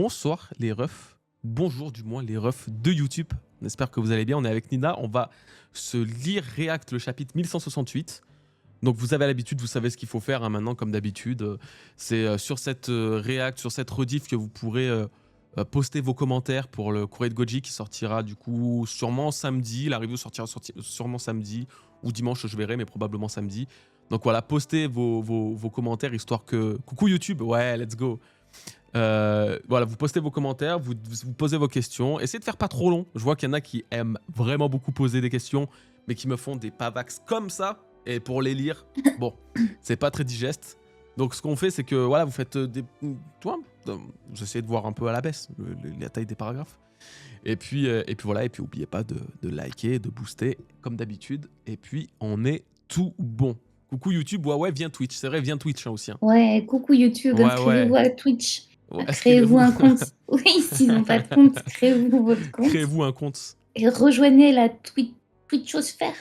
Bonsoir les refs, bonjour du moins les refs de YouTube. On espère que vous allez bien, on est avec Nina, on va se lire React le chapitre 1168. Donc vous avez l'habitude, vous savez ce qu'il faut faire hein, maintenant comme d'habitude. C'est sur cette React, sur cette rediff que vous pourrez poster vos commentaires pour le courrier de Goji qui sortira du coup sûrement samedi. La review sortira sûrement samedi ou dimanche, je verrai, mais probablement samedi. Donc voilà, postez vos commentaires histoire que... Coucou YouTube, ouais, let's go. Voilà, vous postez vos commentaires, vous posez vos questions. Essayez de faire pas trop long. Je vois qu'il y en a qui aiment vraiment beaucoup poser des questions, mais qui me font des pavax comme ça. Et pour les lire, bon, c'est pas très digeste. Donc ce qu'on fait, c'est que voilà, vous faites des... Toi, vous essayez de voir un peu à la baisse la taille des paragraphes. Et puis voilà, et puis n'oubliez pas de liker, de booster, comme d'habitude. Et puis on est tout bon. Coucou YouTube, ouais, viens Twitch. C'est vrai, viens Twitch hein, aussi. Hein. Ouais, coucou YouTube, Ouais, inscrivez-vous ouais. à Twitch. Ouais, Créez-vous un inscrivez-vous. compte. Oui, s'ils n'ont pas de compte, créez-vous votre compte. Créez-vous un compte. Et rejoignez la Twitchosphère.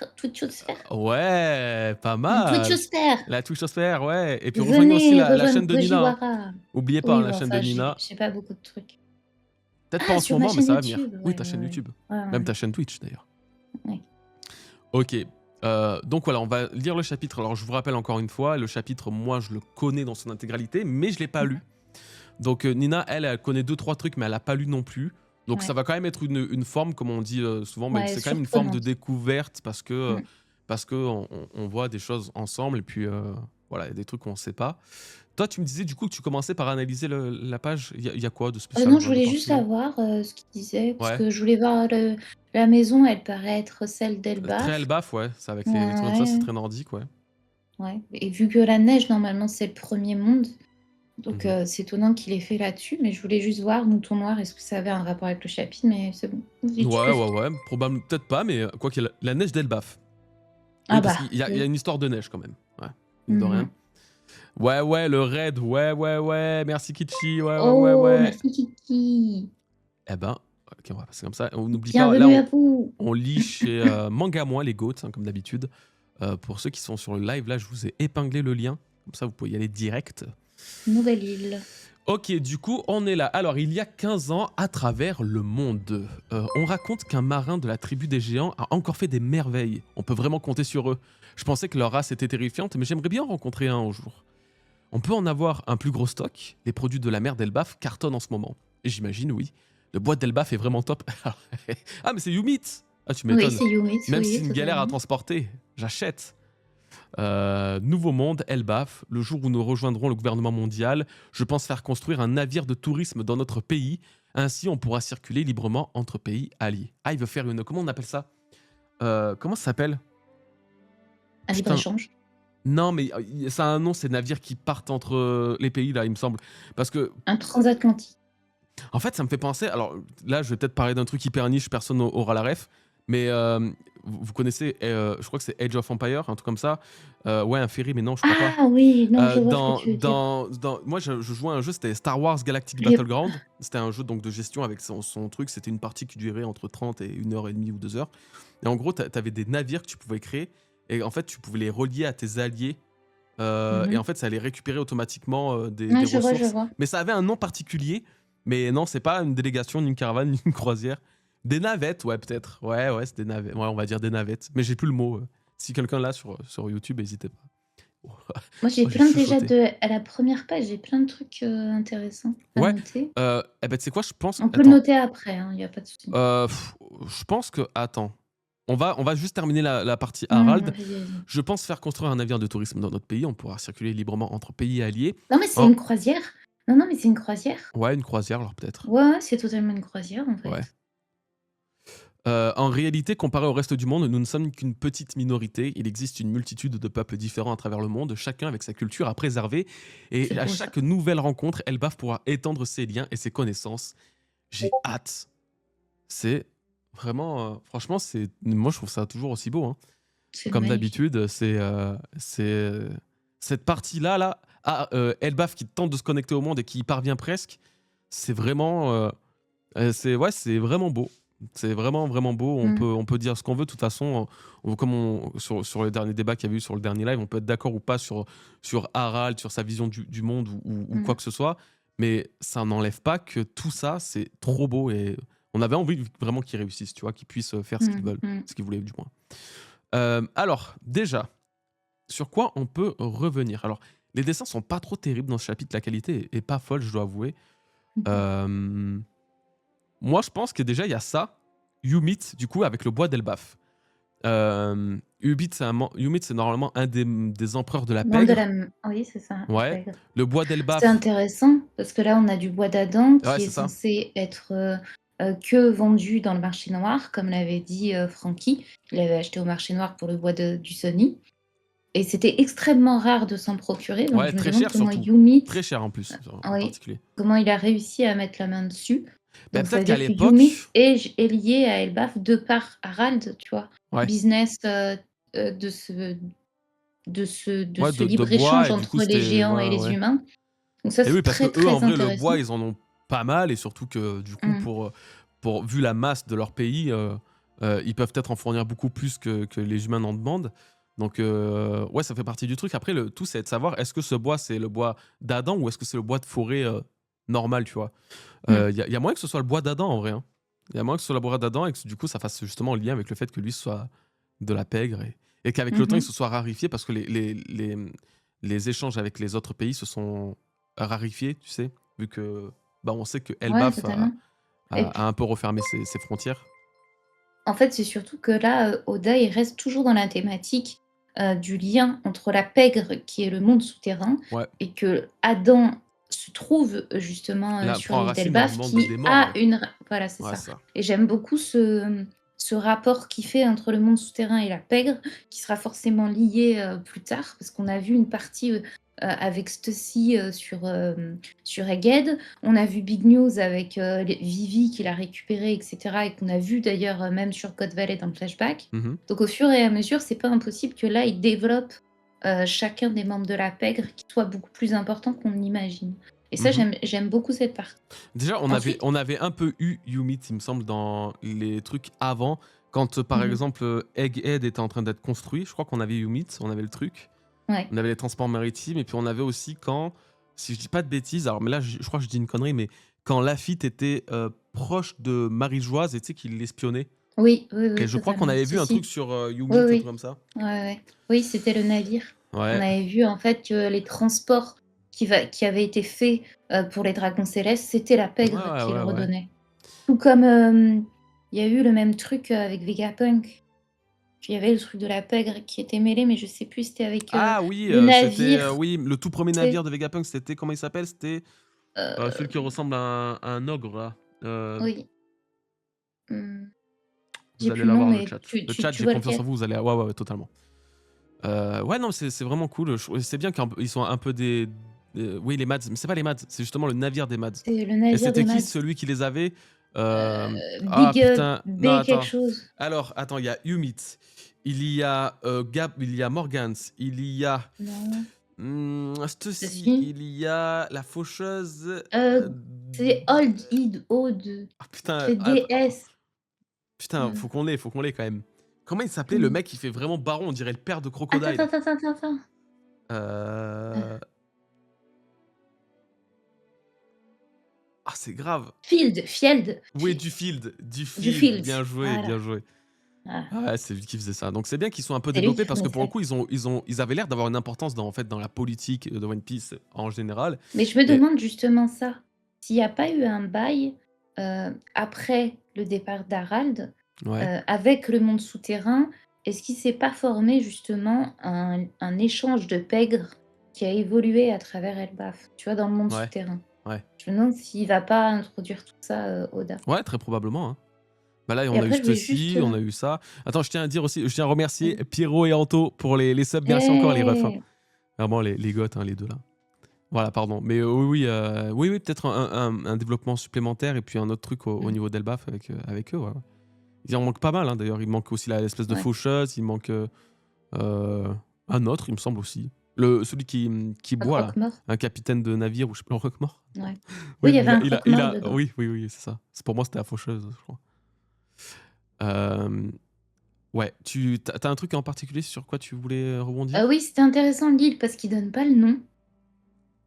Ouais, pas La mal. Twitchosphère. La Twitchosphère, ouais. Et puis rejoignez aussi Venez la rejoindre chaîne de Nina. Hein. Gojiwara. Oubliez pas Oui, hein, bon, la chaîne de enfin, Nina. j'ai pas beaucoup de trucs. Peut-être pas en ce Sur ma moment, mais chaîne ça va venir. YouTube. Oui, Ouais, ta chaîne YouTube. ouais. Même ta chaîne Twitch d'ailleurs. Ouais. Ok. Donc voilà, on va lire le chapitre. Alors je vous rappelle encore une fois, le chapitre, moi je le connais dans son intégralité, mais je l'ai pas lu. Donc Nina, elle connaît 2-3 trucs, mais elle a pas lu non plus. Donc ça va quand même être une forme, comme on dit souvent, mais c'est quand même une forme de découverte parce que on voit des choses ensemble et puis voilà, il y a des trucs qu'on ne sait pas. Toi, tu me disais du coup que tu commençais par analyser la page. Il y a quoi de spécial? Non, je voulais juste savoir ce qu'il disait, parce Ouais. que je voulais voir la maison, elle paraît être celle d'Elbaf. Très Elbaf, ouais. C'est avec les trucs comme ça, c'est très nordique, ouais. Ouais. Et vu que la neige, normalement, c'est le premier monde, donc c'est étonnant qu'il ait fait là-dessus, mais je voulais juste voir, Mouton Noir, est-ce que ça avait un rapport avec le chapitre, mais c'est bon. Ouais. Probablement, peut-être pas, mais quoi qu'il y ait la neige d'Elbaf. Oui, parce qu'il y a une histoire de neige quand même. Ouais, mine de rien. Ouais, le raid, ouais. Merci Kichi, ouais. Merci Kiki. Eh ben, ok, on va passer comme ça. On n'oublie pas, là, on lit chez Manga Moi, les goats, hein, comme d'habitude. Pour ceux qui sont sur le live, là, je vous ai épinglé le lien. Comme ça, vous pouvez y aller direct. Nouvelle île. Ok, du coup, on est là. Alors, il y a 15 ans, à travers le monde, on raconte qu'un marin de la tribu des géants a encore fait des merveilles. On peut vraiment compter sur eux. Je pensais que leur race était terrifiante, mais j'aimerais bien en rencontrer un un jour. On peut en avoir un plus gros stock. Les produits de la mer d'Elbaf cartonnent en ce moment. Et j'imagine, oui. Le bois d'Elbaf est vraiment top. Ah, mais c'est Yumit. Ah, tu m'étonnes. Oui, c'est Yumit. Même si c'est une galère à transporter, j'achète. Nouveau monde, Elbaf, le jour où nous rejoindrons le gouvernement mondial, je pense faire construire un navire de tourisme dans notre pays. Ainsi, on pourra circuler librement entre pays alliés. Ah, il veut faire une... Comment on appelle ça? Comment ça s'appelle? Un libre-échange. Non, mais ça a un nom, ces navires qui partent entre les pays, là, il me semble. Parce que... Un transatlantique. En fait, ça me fait penser... Alors là, je vais peut-être parler d'un truc hyper niche, personne n'aura la ref. Mais vous connaissez, je crois que c'est Age of Empire, un truc comme ça. Ouais, un ferry, mais non, je crois pas. Ah oui, non, je vois ce que tu veux dire. Moi, je jouais à un jeu, c'était Star Wars Galactic Battleground. C'était un jeu donc, de gestion avec son truc. C'était une partie qui durait entre 30 et 1h30 ou 2h. Et en gros, tu avais des navires que tu pouvais créer. Et en fait, tu pouvais les relier à tes alliés. Et en fait, ça allait récupérer automatiquement des ressources. Je vois. Mais ça avait un nom particulier. Mais non, c'est pas une délégation, ni une caravane, ni une croisière. Des navettes, ouais, peut-être. Ouais, c'est des navettes. Ouais, on va dire des navettes. Mais j'ai plus le mot. Si quelqu'un l'a sur YouTube, n'hésitez pas. Moi, j'ai plein déjà à la première page, j'ai plein de trucs intéressants à noter. Eh ben, tu sais quoi, je pense... On peut le noter après, il n'y a pas de souci. Je pense que... Attends. On va juste terminer la partie Harald. Je pense faire construire un navire de tourisme dans notre pays. On pourra circuler librement entre pays alliés. Non, mais c'est une croisière. Non, mais c'est une croisière. Ouais, une croisière, alors peut-être. Ouais, c'est totalement une croisière, en fait. Ouais. En réalité, comparé au reste du monde, nous ne sommes qu'une petite minorité. Il existe une multitude de peuples différents à travers le monde, chacun avec sa culture à préserver. Et à chaque nouvelle rencontre, Elbaf pourra étendre ses liens et ses connaissances. J'ai hâte. C'est vraiment... franchement, moi, je trouve ça toujours aussi beau. Hein. Comme d'habitude, c'est cette partie-là, Elbaf qui tente de se connecter au monde et qui y parvient presque. C'est vraiment... c'est vraiment beau. C'est vraiment beau. On peut dire ce qu'on veut. De toute façon, comme sur le dernier débat qu'il y a eu sur le dernier live, on peut être d'accord ou pas sur Harald, sur sa vision du monde ou quoi que ce soit. Mais ça n'enlève pas que tout ça, c'est trop beau et on avait envie vraiment qu'ils réussissent, tu vois, qu'ils puissent faire ce qu'ils veulent, Mmh. ce qu'ils voulaient du moins. Alors, déjà, sur quoi on peut revenir? Alors, les dessins sont pas trop terribles dans ce chapitre, la qualité est pas folle, je dois avouer. Mmh. Hem, Moi, je pense que déjà, il y a ça, Yumit, du coup, avec le bois d'Elbaf. Yumit, c'est normalement un des empereurs de la Membre de la pègre. m Oui, c'est ça, la Ouais. pègre. Le bois C'est d'Elbaf, intéressant parce que là, on a du bois d'Adam ouais, qui est c'est ça. censé être, que vendu dans le marché noir, comme l'avait dit, Francky. Il avait acheté au marché noir pour le bois du Sony et c'était extrêmement rare de s'en procurer, donc Ouais, je me très demande cher comment surtout. Yumit, Très cher en plus, en oui, particulier. comment il a réussi à mettre la main dessus. Ben Donc ça peut-être veut qu'à dire que Yumit l'époque, est lié à Elbaf de par Harald, tu vois? ouais, Business, de ouais, ce de bois libre-échange et du coup, entre les c'était géants ouais, et les ouais. humains. Donc ça, Et oui, c'est parce que très, eux, en très vrai, le intéressant. bois, ils en ont pas mal et surtout que du coup, Mmh. pour vu la masse de leur pays, ils peuvent peut-être en fournir beaucoup plus que les humains n'en demandent. Donc, ouais, ça fait partie du truc. Après, le tout, c'est de savoir est-ce que ce bois, c'est le bois d'Adam ou est-ce que c'est le bois de forêt normal, tu vois. Mmh. Il y a moyen que ce soit le bois d'Adam en vrai, hein. Il y a moyen que ce soit le bois d'Adam et que du coup, ça fasse justement lien avec le fait que lui soit de la pègre et qu'avec le temps, il Mmh. se soit rarifié parce que les échanges avec les autres pays se sont rarifiés, tu sais, vu que bah, on sait que Ouais, Elbaf totalement et a puis, un peu refermé ses frontières. en fait, c'est surtout que là, Oda, il reste toujours dans la thématique, du lien entre la pègre, qui est le monde souterrain, Ouais, et que Adam se trouve, justement, là, sur prend l'île racine dans le d'Elbaf, monde qui des morts, a ouais. une ra voilà, c'est Ouais, ça ça. et j'aime beaucoup ce rapport qu'il fait entre le monde souterrain et la pègre, qui sera forcément lié, plus tard, parce qu'on a vu une partie, avec Stussy, sur Egged. On a vu Big News avec, Vivi qui l'a récupéré et cetera et qu'on a vu d'ailleurs, même sur Code Valley dans le flashback. Mhm. Donc au fur et à mesure, c'est pas impossible que là, ils développent, chacun des membres de la pègre qui soit beaucoup plus important qu'on l'imagine et ça, Mhm. j'aime beaucoup cette partie. Déjà, Ensuite, on avait un peu eu Yumit, il me semble, dans les trucs avant. Quand, par mmh exemple, Egghead était en train d'être construit, je crois qu'on avait Yumit, on avait le truc. ouais. On avait les transports maritimes et puis on avait aussi quand, si je dis pas de bêtises, alors mais là je crois que je dis une connerie, mais quand Lafitte était proche de Marie-Joise et tu sais qu'il l'espionnait. Oui, oui, Et oui, je crois qu'on totalement. avait Si, vu un truc si. sur Oui, Yumit, un truc oui. comme ça. Ouais, ouais. Oui, c'était le navire. On Ouais, avait vu en fait que les transports qui avaient été faits, pour les dragons célestes, c'était la ouais, pègre ouais, qui le ouais, ouais. redonnait. Tout comme, il y a eu le même truc, avec Vegapunk. Il y avait le truc de la pègre qui était mêlé, mais je sais plus c'était avec, Ah oui, le c'était navire, oui, le tout premier tu sais? navire de Vegapunk, c'était comment il s'appelle? C'était celui qui Hem, ressemble à un ogre là. oui, mmh, Vous j'ai allez plus le nom, l'avoir le mais chat. tu Le tu chat, tu j'ai vois confiance en lequel? vous, vous allez ouais, ouais, ouais, totalement. Ouais, non, c'est vraiment cool. C'est bien qu'ils sont un peu oui, les Mads, mais c'est pas les Mads, c'est justement le navire des Mads. C'est le Et navire des c'était qui Mads. celui qui les avait? Ah Big, putain, non, B quelque attends. chose. Alors, attends, il y a Humit, il y a il y a Morgans, il y a Non, Stussy, si. il y a la faucheuse. C'est Old Id Ode. Ah putain, C'est DS. putain, Heu, faut qu'on l'ait quand même. Comment il s'appelait le comment mec qui fait vraiment baron, on dirait le père de attends, Crocodile? attends, attends, attends, attends. Euh... Ah, c'est grave. Field, Oui, du du field, Field. bien joué, Voilà, bien joué. voilà. Ah ouais, c'est lui qui faisait ça. Donc c'est bien qu'ils soient un peu C'est lui qui développés parce que pour le fournissait. coup, ils avaient l'air d'avoir une importance dans, en fait, dans la politique de One Piece en général. Mais je me Et demande justement ça, s'il y a pas eu un bail, après le départ d'Harald, ouais, avec le monde souterrain, est-ce qu'il s'est pas formé justement un échange de pègres qui a évolué à travers Elbaf, tu vois, dans le monde ouais, souterrain? ouais. Je me demande s'il va pas introduire tout ça, Oda. Ouais, très probablement, hein. Bah là, Et on a eu après je voulais juste, ceci, on a eu ça. Attends, je tiens à dire aussi, je tiens à remercier vas-y. Pierrot et Anto pour les subs. Merci encore les refs, hein. Eh! Vraiment les goths, hein, les deux là. Voilà, pardon. Mais oui, oui, oui, oui, peut-être un développement supplémentaire et puis un autre truc au Mmh, niveau d'Elbaf avec eux. Ouais. Il en manque pas mal, hein, d'ailleurs. Il manque aussi l'espèce de ouais. faucheuse, il manque un autre, il me semble aussi. Celui qui Un boit, là. croque-mort? Un capitaine de navire, ou je sais pas, un roquemort. Ouais. Oui, Oui, il y mais avait un croque-mort dedans. oui, oui, oui, c'est ça. Pour moi, c'était la faucheuse, je crois. Euh, ouais, t'as un truc en particulier sur quoi tu voulais rebondir? Oui, c'était intéressant l'île parce qu'il donne pas le nom.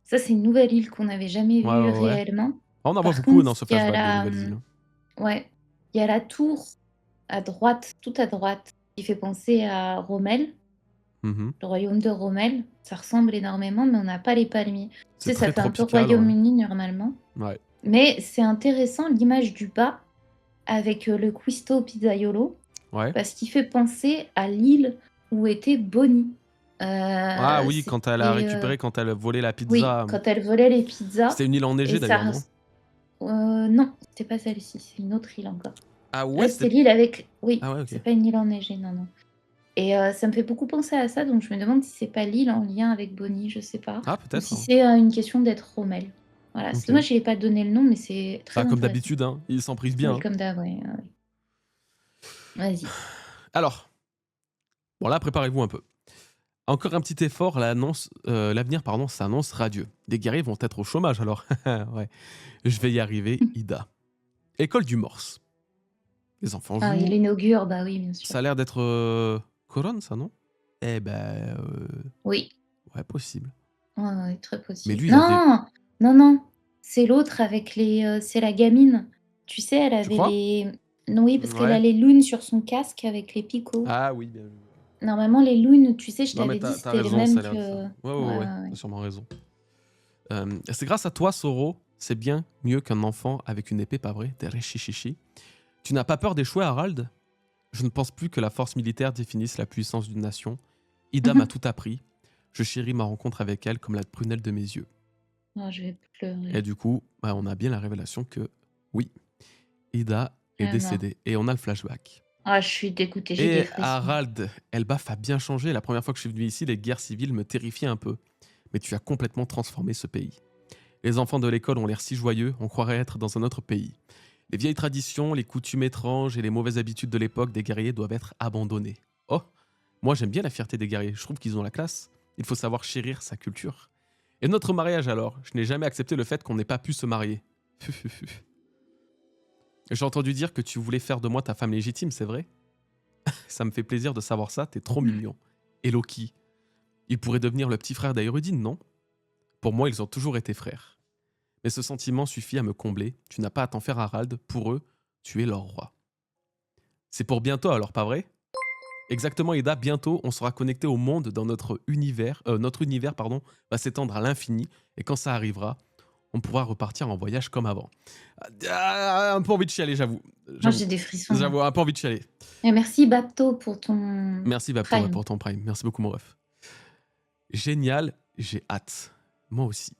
Ça, c'est une nouvelle île qu'on n'avait jamais Ouais, vue ouais, ouais. réellement. Ah, on en voit Par beaucoup contre, dans ce il y a flashback des la, nouvelles îles, hein. ouais, il y a la tour à droite, tout à droite, qui fait penser à Rommel, Mmh. le royaume de Rommel. Ça ressemble énormément, mais on n'a pas les palmiers. Tu C'est sais, ça très fait un peu tropical, ouais. Royaume-Uni normalement. Ouais, Mais c'est intéressant l'image du bas avec, le Cuisto Pizzaiolo, ouais. parce qu'il fait penser à l'île où était Bonnie. Ah oui, quand elle a C'était, récupéré, quand elle a volé la oui, pizza, quand elle volait les pizzas c'était une île et enneigée ça d'ailleurs, res non? non, c'était pas celle-ci, c'est une autre île encore. Ah ouais, Là, c'était c'était l'île avec, oui, ah ouais, OK. c'est pas une île enneigée, non, non, et ça me fait beaucoup penser à ça, donc je me demande si c'est pas l'île en lien avec Bonnie, je sais pas, Ah ou peut-être, si hein. c'est, une question d'être Rommel. Voilà, c'est OK. dommage qu'il ait pas donné le nom, mais c'est très Bah, comme intéressant. d'habitude, hein, ils s'en privent bien, Oui, hein. comme d'hab, ouais, ouais, ouais. Vas-y. Alors, bon là, préparez-vous un peu. Encore un petit effort, l'avenir pardon, s'annonce radieux. Les guerriers vont être au chômage alors. Ouais, je vais y arriver, Ida. École du Morse. Les enfants Ah, il jouent. inaugure, bah oui, bien sûr. Ça a l'air d'être, Couronne ça, non? Eh ben, Oui, ouais, possible. ouais, ouais, très Mais possible. lui, il a des Non! Non, non, c'est l'autre avec les, c'est la gamine. Tu sais, elle tu avait crois? les, non, oui, parce qu'elle a Ouais. les lunes sur son casque avec les picots. Ah oui, bien vu. Normalement, les lunes, tu sais, je Non mais t'avais tu dit, as c'était les raison, ça mêmes a l'air que, de ça. Ouais, ouais, ouais, ouais, ouais, tu ouais. sûrement raison. C'est grâce à toi, Soro, c'est bien mieux qu'un enfant avec une épée, pas vrai? Des chichi. Tu n'as pas peur d'échouer, Harald? Je ne pense plus que la force militaire définisse la puissance d'une nation. Ida m'a Mmh. tout appris. Je chéris ma rencontre avec elle comme la prunelle de mes yeux. Oh, je vais Et pleurer. du coup, bah, on a bien la révélation que oui, Ida est Ah non. décédée. Et on a le flashback. Ah, je suis dégoûtée, j'ai des Et frissons. Harald, Elbaf a bien changé. La première fois que je suis venu ici, les guerres civiles me terrifiaient un peu. Mais tu as complètement transformé ce pays. Les enfants de l'école ont l'air si joyeux, on croirait être dans un autre pays. Les vieilles traditions, les coutumes étranges et les mauvaises habitudes de l'époque des guerriers doivent être abandonnées. Oh, moi j'aime bien la fierté des guerriers, je trouve qu'ils ont la classe. Il faut savoir chérir sa culture. Et notre mariage alors? Je n'ai jamais accepté le fait qu'on n'ait pas pu se marier. J'ai entendu dire que tu voulais faire de moi ta femme légitime, c'est vrai? Ça me fait plaisir de savoir ça, t'es trop mignon. Et Loki, il pourrait devenir le petit frère d'Aérudine, non? Pour moi, ils ont toujours été frères. Mais ce sentiment suffit à me combler. Tu n'as pas à t'en faire, Harald. Pour eux, tu es leur roi. C'est pour bientôt alors, pas vrai? Exactement, Ida. Bientôt, on sera connecté au monde dans notre univers. Notre univers, pardon, va s'étendre à l'infini. Et quand ça arrivera, on pourra repartir en voyage comme avant. Un peu envie de chialer, j'avoue. Moi, J'avoue. j'ai des frissons, là. J'avoue, un peu envie de chialer. Et merci Bapto pour ton Merci, Bapto, ouais, Prime. pour ton prime. Merci beaucoup, mon ref. Génial, j'ai hâte. Moi aussi.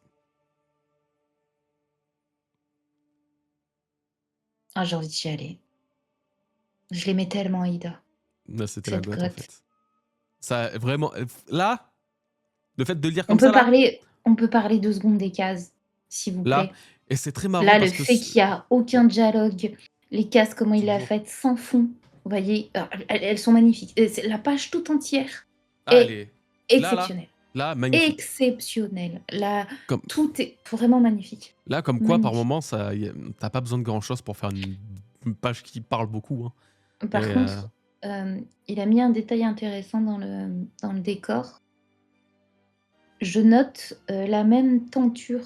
Ah, j'ai envie d'y aller. Je l'aimais tellement, Ida, Là, c'était la cette goth, en goth. fait. Ça, vraiment. Là, le fait de le lire On comme peut ça, là, parler 2 secondes des cases, s'il vous là, plaît. et c'est très marrant Là, le parce que fait qu'il y a aucun dialogue, les cases, comment il l'a toujours. faites sans fond, vous voyez? Elles sont magnifiques. C'est la page toute entière Ah, est exceptionnelle. là, magnifique. Exceptionnelle. Là, Comme, tout est vraiment magnifique. là, comme quoi, par Magnifique. moment, t'as pas besoin de grand chose pour faire une page qui parle beaucoup, hein. Par Et contre, il a mis un détail intéressant dans le décor. Je note, la même tenture,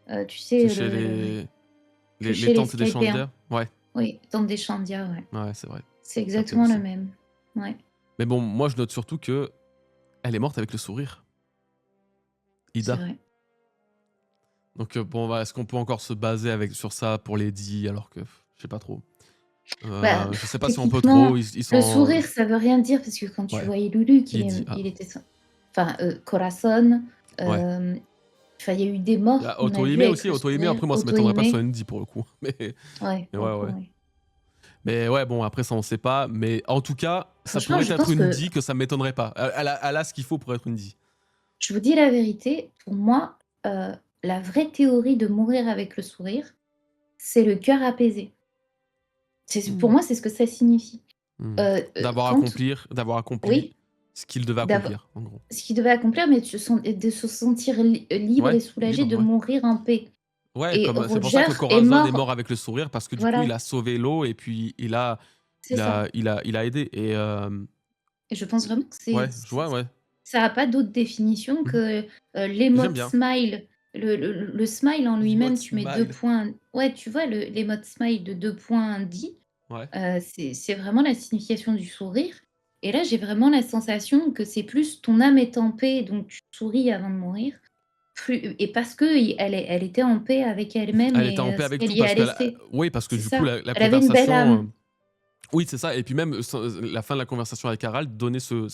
tu que sais, chez le que les chez les tentes des Skypéens. Chandeliers, ouais, Oui, tente des Chandias, ouais. ouais, c'est vrai. C'est J'ai capté exactement le aussi. même. Ouais, Mais bon, moi, je note surtout que elle est morte avec le sourire, c'est Ida. vrai. Donc, bon, est-ce qu'on peut encore se baser sur ça pour Lady alors que, je sais pas trop. Bah, Je sais pas si on peut trop, techniquement, ils le sont... sourire, ça veut rien dire parce que quand tu Ouais, voyais Lulu Lydie, ah, il était enfin, Corazon, ouais. enfin, il y a eu des Il y morts a qu'on a vues auto-aimé avec aussi, le auto-aimé, sourire, après moi ça m'étonnerait pas que ce soit auto-aimé. une dit pour le coup. Ouais, Mais pour le ouais, coup, ouais. oui. Mais ouais, bon, après ça on sait pas. Mais en tout cas, ça Franchement, pourrait je être pense une que dit que ça m'étonnerait pas. Elle a ce qu'il faut pour être une dit. je vous dis la vérité, pour moi, la vraie théorie de mourir avec le sourire, c'est le cœur apaisé. Pour Hmm. moi, c'est ce que ça signifie. Hmm. Quand D'avoir accompli oui, ce qu'il devait d'avoir accomplir, en gros. ce qu'il devait accomplir, mais de se sentir libre Ouais, et soulagé libre, de ouais. mourir en paix. Ouais, Et comme c'est pour ça Roger que est Corazon est mort mort, avec le sourire parce que du coup il voilà, a sauvé l'eau et puis c'est ça. il a aidé. Et Et je pense vraiment que ouais, je vois, ouais. ça a pas d'autre définition Mhm. que, J'aime l'émote bien. smile le smile en L'emote lui-même, tu mets 2 smile. points ouais, tu vois l'émote smile de 2 points dit, Ouais. c'est vraiment la signification du sourire et là, j'ai vraiment la sensation que c'est plus ton âme est en paix, donc tu souris avant de mourir, plus et parce elle était en paix avec elle-même Elle était en et paix ce avec qu'elle tout y a parce que laissé. oui, parce que C'est du coup, ça. la Elle avait une belle conversation, âme. oui, c'est ça et puis même la fin de la conversation avec Harald donnait ce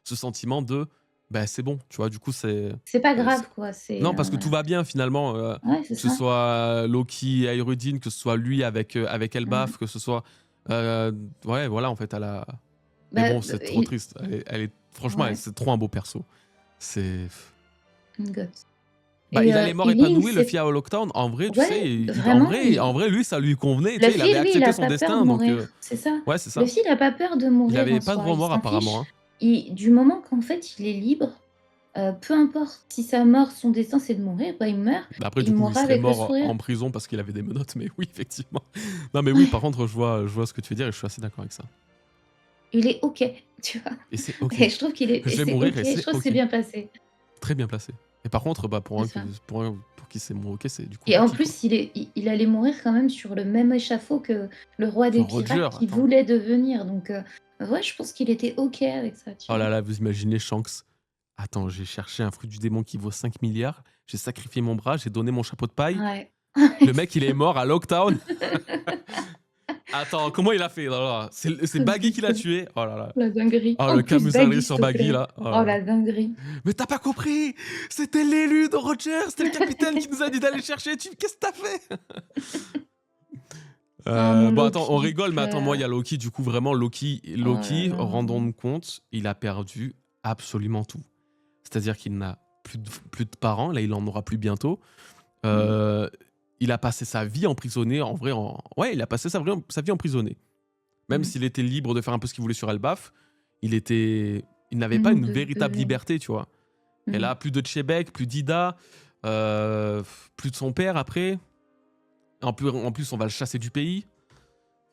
sentiment de: «Bah, c'est bon», tu vois? Du coup, C'est pas c'est grave quoi, non, parce que tout voilà. va bien finalement, Ouais, c'est que ce ça. soit Loki et Irudine, que ce soit lui avec Mmh. Elbaf, que ce soit, heu, ouais, voilà, en fait, elle a mais Bah, bon, c'est trop il triste. Elle est franchement, ouais, c'est trop un beau perso. C'est une gosse bah, il a les morts Link, épanouis, le c'est Luffy à Lockdown. En vrai, tu sais, ouais, il vraiment, en vrai, lui, ça lui convenait, tu sais, il Luffy, avait lui, il accepté a son pas peur de destin donc mourir, c'est ça. ouais, c'est ça. Luffy, il a pas peur de Il mourir avait en pas de soi, il remords s'en apparemment, fiche. hein. Du moment qu'en fait, il est libre, peu importe si sa mort, son destin, c'est de mourir, bah, il meurt Bah, après, et du il coup, il mourra serait avec le mort sourire. en prison parce qu'il avait des menottes, mais oui, effectivement. Non, mais oui, par contre, je vois ce que tu veux dire et je suis assez d'accord avec ça. Il est OK, tu vois? Et c'est OK. Et je trouve qu'il est et Je vais c'est mourir OK, et je c'est trouve que c'est OK. bien passé. Très bien placé. Et par contre, bah, C'est ça. pour qui c'est mon OK, c'est du coup Et en Luffy, quoi. plus, il allait mourir quand même sur le même échafaud que le roi Que des Roger, pirates qu'il attends. voulait devenir, donc ouais, je pense qu'il était OK avec ça, tu Oh vois? là là, vous imaginez Shanks. Attends, j'ai cherché un fruit du démon qui vaut 5 milliards, j'ai sacrifié mon bras, j'ai donné mon chapeau de paille. Ouais. Le mec, il est mort à Lockdown. Attends, comment il a fait? Oh là là, c'est Baggy qui l'a tué. Oh là là. La dinguerie. Oh, En le plus, camusanerie Baggy, s'il sur te Baggy, plaît. là. Oh Oh là là. la dinguerie. Mais t'as pas compris! C'était l'élu de Roger, c'était le capitaine qui nous a dit d'aller chercher. Qu'est-ce que t'as fait? Ah mon Bon, attends, Loki on du rigole, mais attends, moi, il y cœur. a Loki, du coup, vraiment, Oh là Loki, là. rendons-nous compte, il a perdu absolument tout. C'est-à-dire qu'il n'a plus de parents, là, il en aura plus bientôt. Mmh. Euh, il a passé sa vie emprisonné, en vrai, ouais, il a passé sa vie emprisonné. Même Mmh. s'il était libre de faire un peu ce qu'il voulait sur Elbaf, il n'avait pas Mmh, une véritable de liberté, tu vois. Et mmh. là, plus de Chebek, plus d'Ida, euh, plus de son père après. En plus, on va le chasser du pays.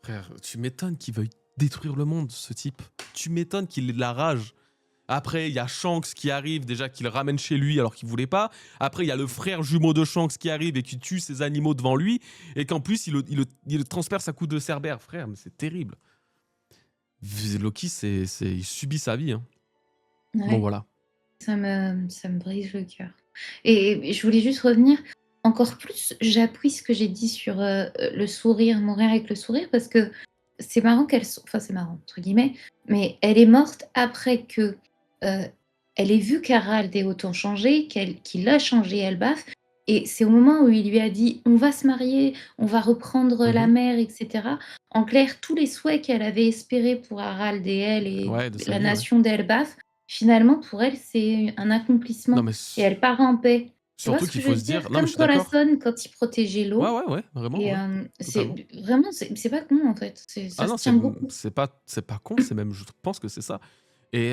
Frère, tu m'étonnes qu'il veuille détruire le monde, ce type. Tu m'étonnes qu'il ait de la rage. Après, il y a Shanks qui arrive, déjà qu'il ramène chez lui alors qu'il voulait pas. Après, il y a le frère jumeau de Shanks qui arrive et qui tue ses animaux devant lui. Et qu'en plus, il le transperce à coups de cerbère. Frère, mais c'est terrible. Loki, il subit sa vie, hein. Bon, Ouais, voilà. ça me brise le cœur et je voulais juste revenir encore plus j'appuie ce que j'ai dit sur, le sourire, mourir avec le sourire parce que c'est marrant enfin «c'est marrant» entre guillemets, mais elle est morte après que, elle ait vu qu'Harald ait autant changé, qu'il a changé Elbaf et c'est au moment où il lui a dit: «On va se marier, on va reprendre la Mhm. mer» et cetera. En clair, tous les souhaits qu'elle avait espérés pour Harald et elle et Ouais, de sa la vie, ouais. nation d'Elbaf, finalement pour elle, c'est un Non, accomplissement mais et elle part en paix. Tu vois surtout ce que qu'il je veux faut se dire. dire? Non, mais Comme je suis d'accord. Corazon quand il protégeait Ouais, l'eau ouais, ouais, vraiment, et ouais. c'est Totalement. vraiment c'est pas con en fait, Ah ça non, se tient beaucoup. c'est pas con, c'est même, je pense que c'est ça. Et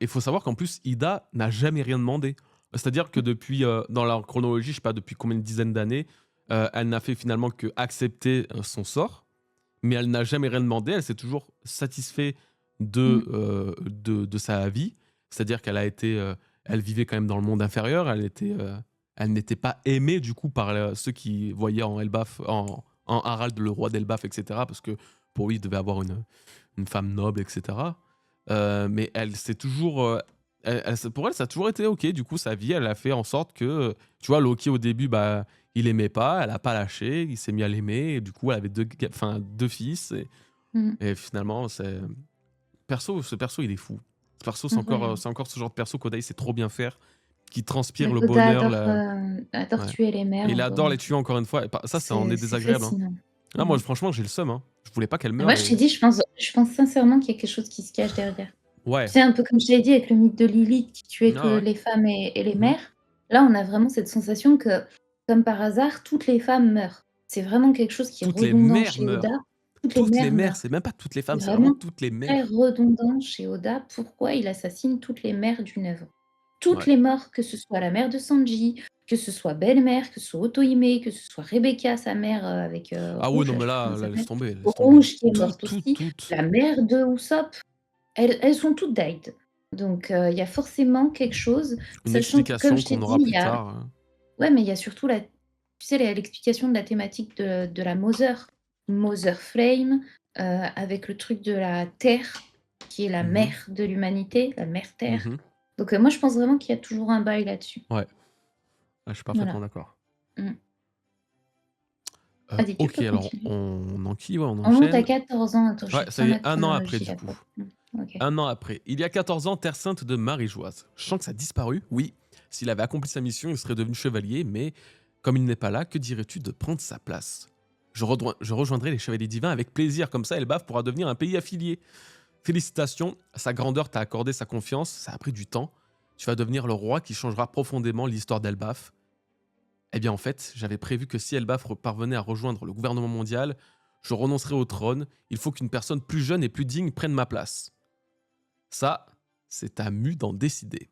il faut savoir qu'en plus, Ida n'a jamais rien demandé. C'est-à-dire que depuis, dans la chronologie, je sais pas depuis combien de dizaines d'années, elle n'a fait finalement que accepter son sort, mais elle n'a jamais rien demandé. Elle s'est toujours satisfait Mmh. de sa vie. C'est-à-dire elle vivait quand même dans le monde inférieur. Elle n'était pas aimée du coup par ceux qui voyaient en Elbaf, en Harald le roi d'Elbaf, etc. Parce que pour lui, il devait avoir une femme noble, etc. Mais elle s'est toujours. Pour elle, ça a toujours été OK. Du coup, sa vie, elle a fait en sorte que. Tu vois, Loki, au début, bah, il aimait pas, elle a pas lâché, il s'est mis à l'aimer. Et du coup, elle avait deux fils. Mmh. Et finalement, ce perso, il est fou. Ce perso, Incroyable. c'est encore ce genre de perso qu'Odaï sait trop bien faire, qui transpire Mais le Oda bonheur. adore Ouais. tuer les Et mères il encore adore une les fois. tuer encore une fois. Et ça en est C'est désagréable, hein. fascinant. Là, moi, Mmh. franchement, j'ai le seum, hein. Je voulais pas qu'elle Et moi meure. je t'ai dit, je pense sincèrement qu'il y a quelque chose qui se cache derrière. Tu Ouais. sais, un peu comme je t'ai dit avec le mythe de Lilith qui tuait Ah que ouais. les femmes et les Mhm. mères, là, on a vraiment cette sensation que, comme par hasard, toutes les femmes meurent. C'est vraiment quelque chose qui est Toutes les redondant mères chez Oda. meurent. Toutes les Toutes les mères mères, meurent. c'est même pas toutes les C'est femmes, c'est vraiment vraiment toutes les très mères. redondant chez Oda pourquoi il assassine toutes les mères d'une œuvre. Toutes Ouais. les morts, que ce soit la mère de Sanji, que ce soit Belle-Mère, que ce soit Otohime, que ce soit Rebecca, sa mère, avec, Ah ouais, Rouge, non, là, je mais sais plus comment là, elle laisse s'appelle. tomber, laisse tomber. Rouge qui est Toutes, morte toutes, aussi, toutes. la mère de Usopp, elles sont toutes dead. Donc il y a forcément quelque chose, Une sachant que comme explication je t'ai qu'on dit, aura il plus y a tard, hein. Ouais, mais il y a surtout tu sais, l'explication de la thématique de la Mother Flame, avec le truc de la Terre, qui est la Mhm. mère de l'humanité, la mère Terre. Mhm. Donc, moi, je pense vraiment qu'il y a toujours un bail là-dessus. Ouais, ah, je suis parfaitement Voilà. d'accord. Mmh. Vas-y, tu Ok, peux alors continuer. on enquille, ouais, on On monte à enchaîne. 14 ans. Attends, je Ouais, vais ça bien y est, mettre un an après chronologie du là coup. pour OK. Un an après. Il y a 14 ans, Terre Sainte de Marie-Joise. Shanks a disparu, oui. S'il avait accompli sa mission, il serait devenu chevalier, mais comme il n'est pas là, que dirais-tu de prendre sa place? Je rejoindrai les chevaliers divins avec plaisir, comme ça Elbaf pourra devenir un pays affilié. Félicitations, sa grandeur t'a accordé sa confiance, ça a pris du temps. Tu vas devenir le roi qui changera profondément l'histoire d'Elbaf. Eh bien en fait, j'avais prévu que si Elbaf parvenait à rejoindre le gouvernement mondial, je renoncerais au trône. Il faut qu'une personne plus jeune et plus digne prenne ma place. Ça, c'est à Mu d'en décider.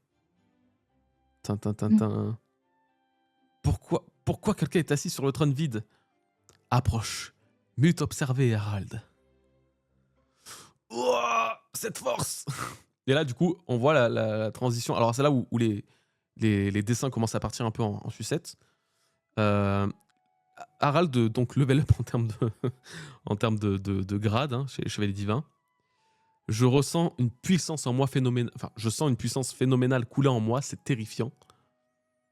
Tintin, Mmh. tintin. Pourquoi quelqu'un est assis sur le trône vide? Approche. Mu t'observer, Harald. Ouah, cette force. Et là, du coup, on voit la transition. Alors, c'est là où les dessins commencent à partir un peu en sucette. Euh, Harald, donc, level up en termes de grade chez les Chevaliers Divins. Je ressens une puissance en moi phénoménale. Enfin, je sens une puissance phénoménale couler en moi, c'est terrifiant.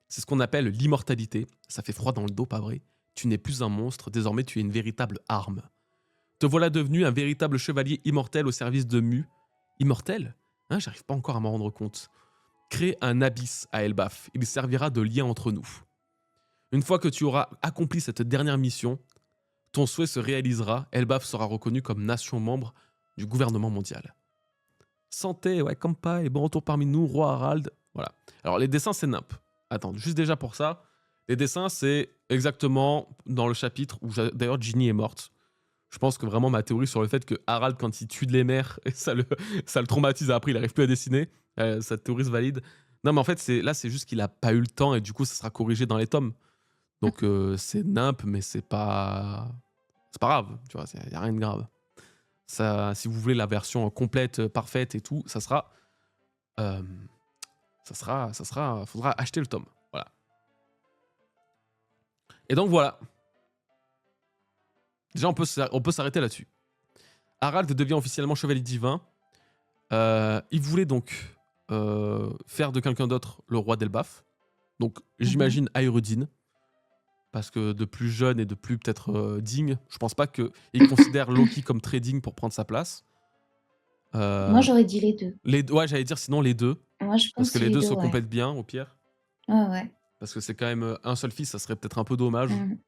C'est ce qu'on appelle l'immortalité. Ça fait froid dans le dos, pas vrai? Tu n'es plus un monstre, désormais tu es une véritable arme. Te voilà devenu un véritable chevalier immortel au service de Mu. Immortel? Hein, j'arrive pas encore à m'en rendre compte. Crée un abysse à Elbaf. Il servira de lien entre nous. Une fois que tu auras accompli cette dernière mission, ton souhait se réalisera. Elbaf sera reconnu comme nation membre du gouvernement mondial. Santé, ouais, Kampa et bon retour parmi nous, roi Harald. Voilà. Alors les dessins, c'est nimp. Attends, juste déjà pour ça, les dessins, c'est exactement dans le chapitre où d'ailleurs Ginny est morte. Je pense que vraiment ma théorie sur le fait que Harald, quand il tue de les mères, ça le traumatise et après il arrive plus à dessiner, cette théorie se valide. Non, mais en fait, là, c'est juste qu'il a pas eu le temps et du coup, ça sera corrigé dans les tomes. Donc c'est nimp, mais c'est pas grave, tu vois, y a rien de grave. Ça, si vous voulez la version complète, parfaite et tout, euh, faudra acheter le tome. Voilà. Et donc voilà. Déjà, on peut s'arrêter là-dessus. Harald devient officiellement chevalier divin. Il voulait donc faire de quelqu'un d'autre le roi d'Elbaf. Donc Mmh. j'imagine Aerudine. Parce que de plus jeune et de plus peut-être digne, je pense pas qu'il considère Loki comme très digne pour prendre sa place. Moi, Euh, j'aurais dit les 2. ouais, j'allais dire sinon les deux. Moi, je Parce pense que les les deux 2, se ouais. complètent bien, au pire. Ouais, ouais. Parce que c'est quand même un seul fils, ça serait peut-être un peu dommage. Mmh.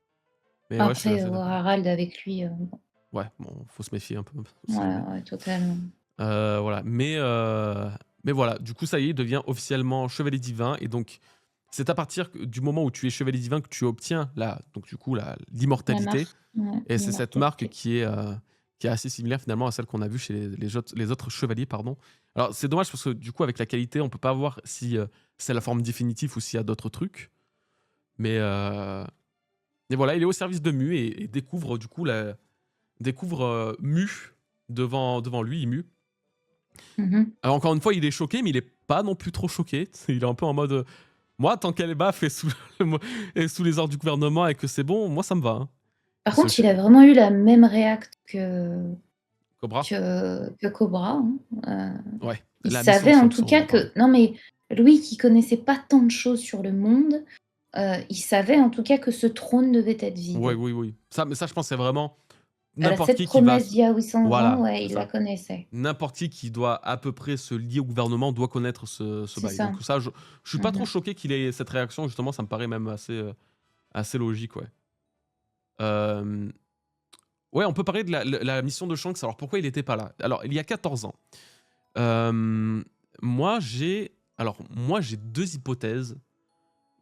Mais ouais, je suis Après, assez d'accord. Harald avec lui, Ouais, bon, faut se méfier un peu, on sait ouais, jamais. ouais, totalement. Voilà, mais voilà, du coup, ça y est, il devient officiellement chevalier divin. Et donc, c'est à partir du moment où tu es chevalier divin que tu obtiens donc, du coup, La l'immortalité. marque, ouais, Et c'est cette marque l'immortalité. qui est assez similaire finalement à celle qu'on a vue chez les autres chevaliers. Pardon. Alors, c'est dommage parce que du coup, avec la qualité, on peut pas voir si c'est la forme définitive ou s'il y a d'autres trucs. Mais voilà, il est au service de Mu et découvre du coup Mu devant lui, Mu. Mmh. Alors encore une fois, il est choqué, mais il est pas non plus trop choqué. Il est un peu en mode moi, tant qu'elle est baffe et et sous les ordres du gouvernement et que c'est bon, moi ça me va. Hein. Par Il se contre, il ch- a vraiment eu la même réact que Cobra. Cobra, Ouais, il la mission savait de en Shanks, tout on en cas a parlé. que non, mais lui qui connaissait pas tant de choses sur le monde, il savait en tout cas que ce trône devait être Ouais, vide. oui, oui. Mais ça, je pense, c'est vraiment n'importe Cette qui qui va. promesse d'il y a 800 ans, Voilà, ouais, c'est il la ça. connaissait. N'importe qui doit à peu près se lier au gouvernement doit connaître ce C'est bail. ça. Donc ça, je suis pas trop Mmh. choqué qu'il ait cette réaction. Justement, ça me paraît même assez logique, ouais. Euh, Ouais, on peut parler de la mission de Shanks. Alors pourquoi il n'était pas là? Alors, il y a 14 ans. Euh, moi, j'ai deux hypothèses.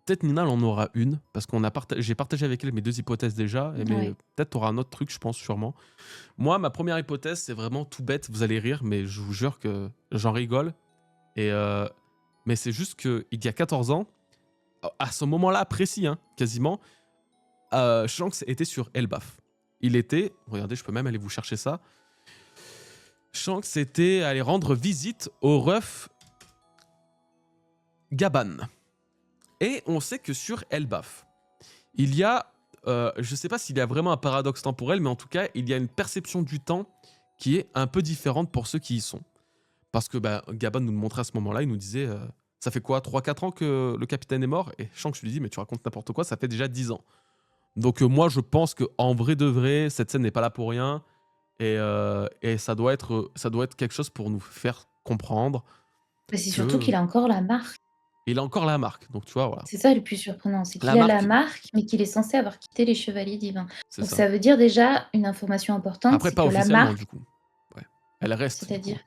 Peut-être Nina elle en aura une, parce j'ai partagé avec elle mes deux hypothèses déjà, mais Ouais. peut-être tu auras un autre truc, je pense, sûrement. Moi, ma première hypothèse, c'est vraiment tout bête, vous allez rire, mais je vous jure que j'en rigole. Et mais c'est juste qu'il y a 14 ans, à ce moment-là précis, hein, quasiment, Shanks était sur Elbaf. Regardez, je peux même aller vous chercher ça. Shanks était allé rendre visite au ref Gaban. Et on sait que sur Elbaf, il y a, je ne sais pas s'il y a vraiment un paradoxe temporel, mais en tout cas, il y a une perception du temps qui est un peu différente pour ceux qui y sont. Parce que bah, Gabon nous le montrait à ce moment-là, il nous disait ça fait quoi 3 4 ans que le capitaine est mort. Et Shanks lui dit mais tu racontes n'importe quoi, ça fait déjà 10 ans. Donc moi je pense qu'en vrai de vrai, cette scène n'est pas là pour rien. Et ça doit être quelque chose pour nous faire comprendre Mais c'est surtout que qu'il a encore la marque. il a encore la marque. Donc tu vois, voilà. C'est ça le plus surprenant, c'est La qu'il a la marque, marque, mais qu'il est censé avoir quitté les Chevaliers Divins. c'est Donc ça. ça veut dire déjà une information importante, Après, c'est pas que la officiellement marque, du coup. Ouais. Elle reste du coup. c'est-à-dire?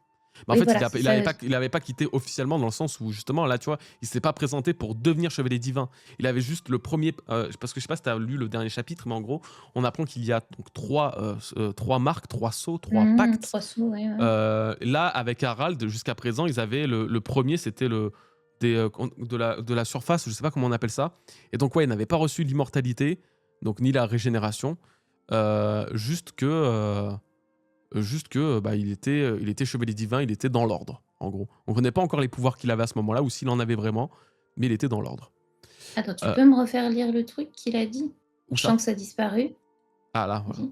Mais en Oui, fait, voilà, c'est il avait pas quitté officiellement dans le sens où, justement, là, tu vois, il s'est pas présenté pour devenir chevalier divin. Il avait juste le premier. Parce que je sais pas si tu as lu le dernier chapitre, mais en gros, on apprend qu'il y a donc trois marques, trois sceaux, trois mmh, pactes. 3 sauts, ouais, ouais. Là, avec Harald, jusqu'à présent, ils avaient le premier, c'était de la surface, je sais pas comment on appelle ça. Et donc, ouais, il n'avait pas reçu l'immortalité, donc ni la régénération. Juste que. Juste que il était chevalier divin, il était dans l'ordre, en gros. On ne connaît pas encore les pouvoirs qu'il avait à ce moment-là, ou s'il en avait vraiment, mais il était dans l'ordre. Attends, tu Euh, peux me refaire lire le truc qu'il a dit? où ça? Shanks a disparu, Ah là, voilà. dis.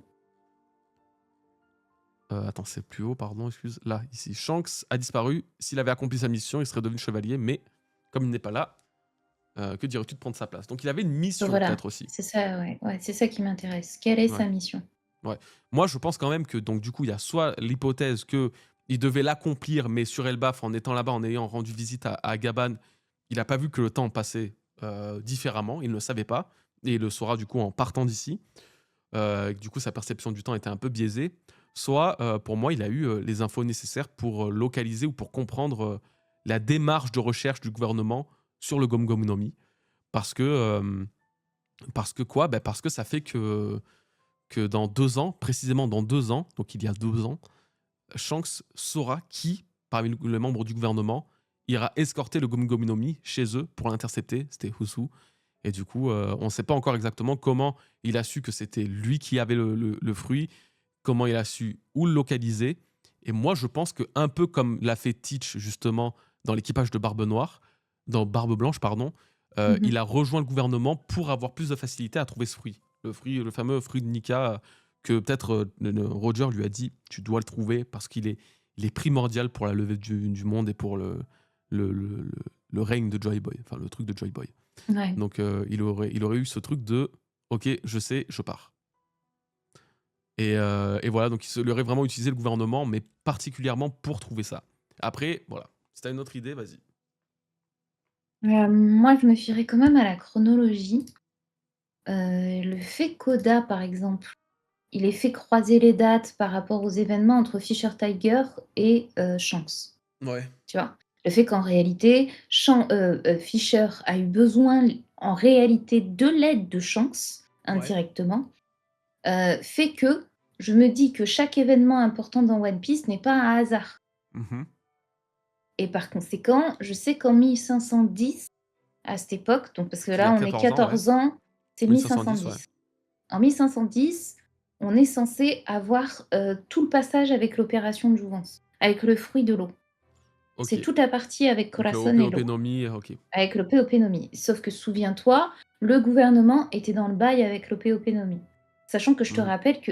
Attends, c'est plus haut, pardon, excuse. Là, ici. Shanks a disparu. S'il avait accompli sa mission, il serait devenu chevalier, mais comme il n'est pas là, que dirais-tu de prendre sa place? Donc il avait une mission, Voilà, peut-être aussi. c'est ça, ouais, ouais, c'est ça qui m'intéresse. Quelle est Ouais. sa mission? Ouais. Moi, je pense quand même que, donc, du coup, il y a soit l'hypothèse que il devait l'accomplir, mais sur Elbaf, en étant là-bas, en ayant rendu visite à Gaban, il n'a pas vu que le temps passait différemment, il ne le savait pas, et il le saura du coup en partant d'ici. Du coup, sa perception du temps était un peu biaisée. Soit, pour moi, il a eu les infos nécessaires pour localiser ou pour comprendre la démarche de recherche du gouvernement sur le Gom Gom no Mi. Parce que quoi? Bah, parce que ça fait que dans 2 ans, précisément dans 2 ans, donc il y a 2 ans, Shanks saura qui, parmi les membres du gouvernement, ira escorter le Gom Gom no Mi chez eux pour l'intercepter. C'était Husu. Et du coup, on ne sait pas encore exactement comment il a su que c'était lui qui avait le fruit, comment il a su où le localiser. Et moi, je pense que un peu comme l'a fait Teach justement dans l'équipage de Barbe Noire, dans Barbe Blanche, pardon, Mmh. il a rejoint le gouvernement pour avoir plus de facilité à trouver ce fruit. Le fameux fruit de Nika que peut-être Roger lui a dit, tu dois le trouver parce il est primordial pour la levée du monde et pour le, le, le- le règne de Joy Boy, enfin le truc de Joy Boy. Ouais. Donc il aurait eu ce truc de ok, je sais, je pars. Et voilà, donc il aurait vraiment utilisé le gouvernement, mais particulièrement pour trouver ça. Après, voilà, si t'as une autre idée, vas-y. Moi, je me fierais quand même à la chronologie. Le fait qu'Oda, par exemple, il ait fait croiser les dates par rapport aux événements entre Fisher Tiger et Shanks, Ouais. tu vois? Le fait qu'en réalité, Fisher a eu besoin, en réalité, de l'aide de Shanks, Ouais. indirectement, fait que je me dis que chaque événement important dans One Piece n'est pas un hasard. Mhm. Et par conséquent, je sais qu'en 1510, à cette époque, donc parce que Il y a là, on est 14 ans, ouais. 14 ans, c'est 1510, ouais. 1510. En 1510, on est censé avoir tout le passage avec l'opération de Jouvence, avec le fruit de l'eau. Ok. C'est toute la partie avec Donc Corazon OP, et OP l'eau, Nomi, ok. avec le Péopénomie. Sauf que souviens-toi, le gouvernement était dans le bail avec le Péopénomie. Sachant que je te Mhm. rappelle que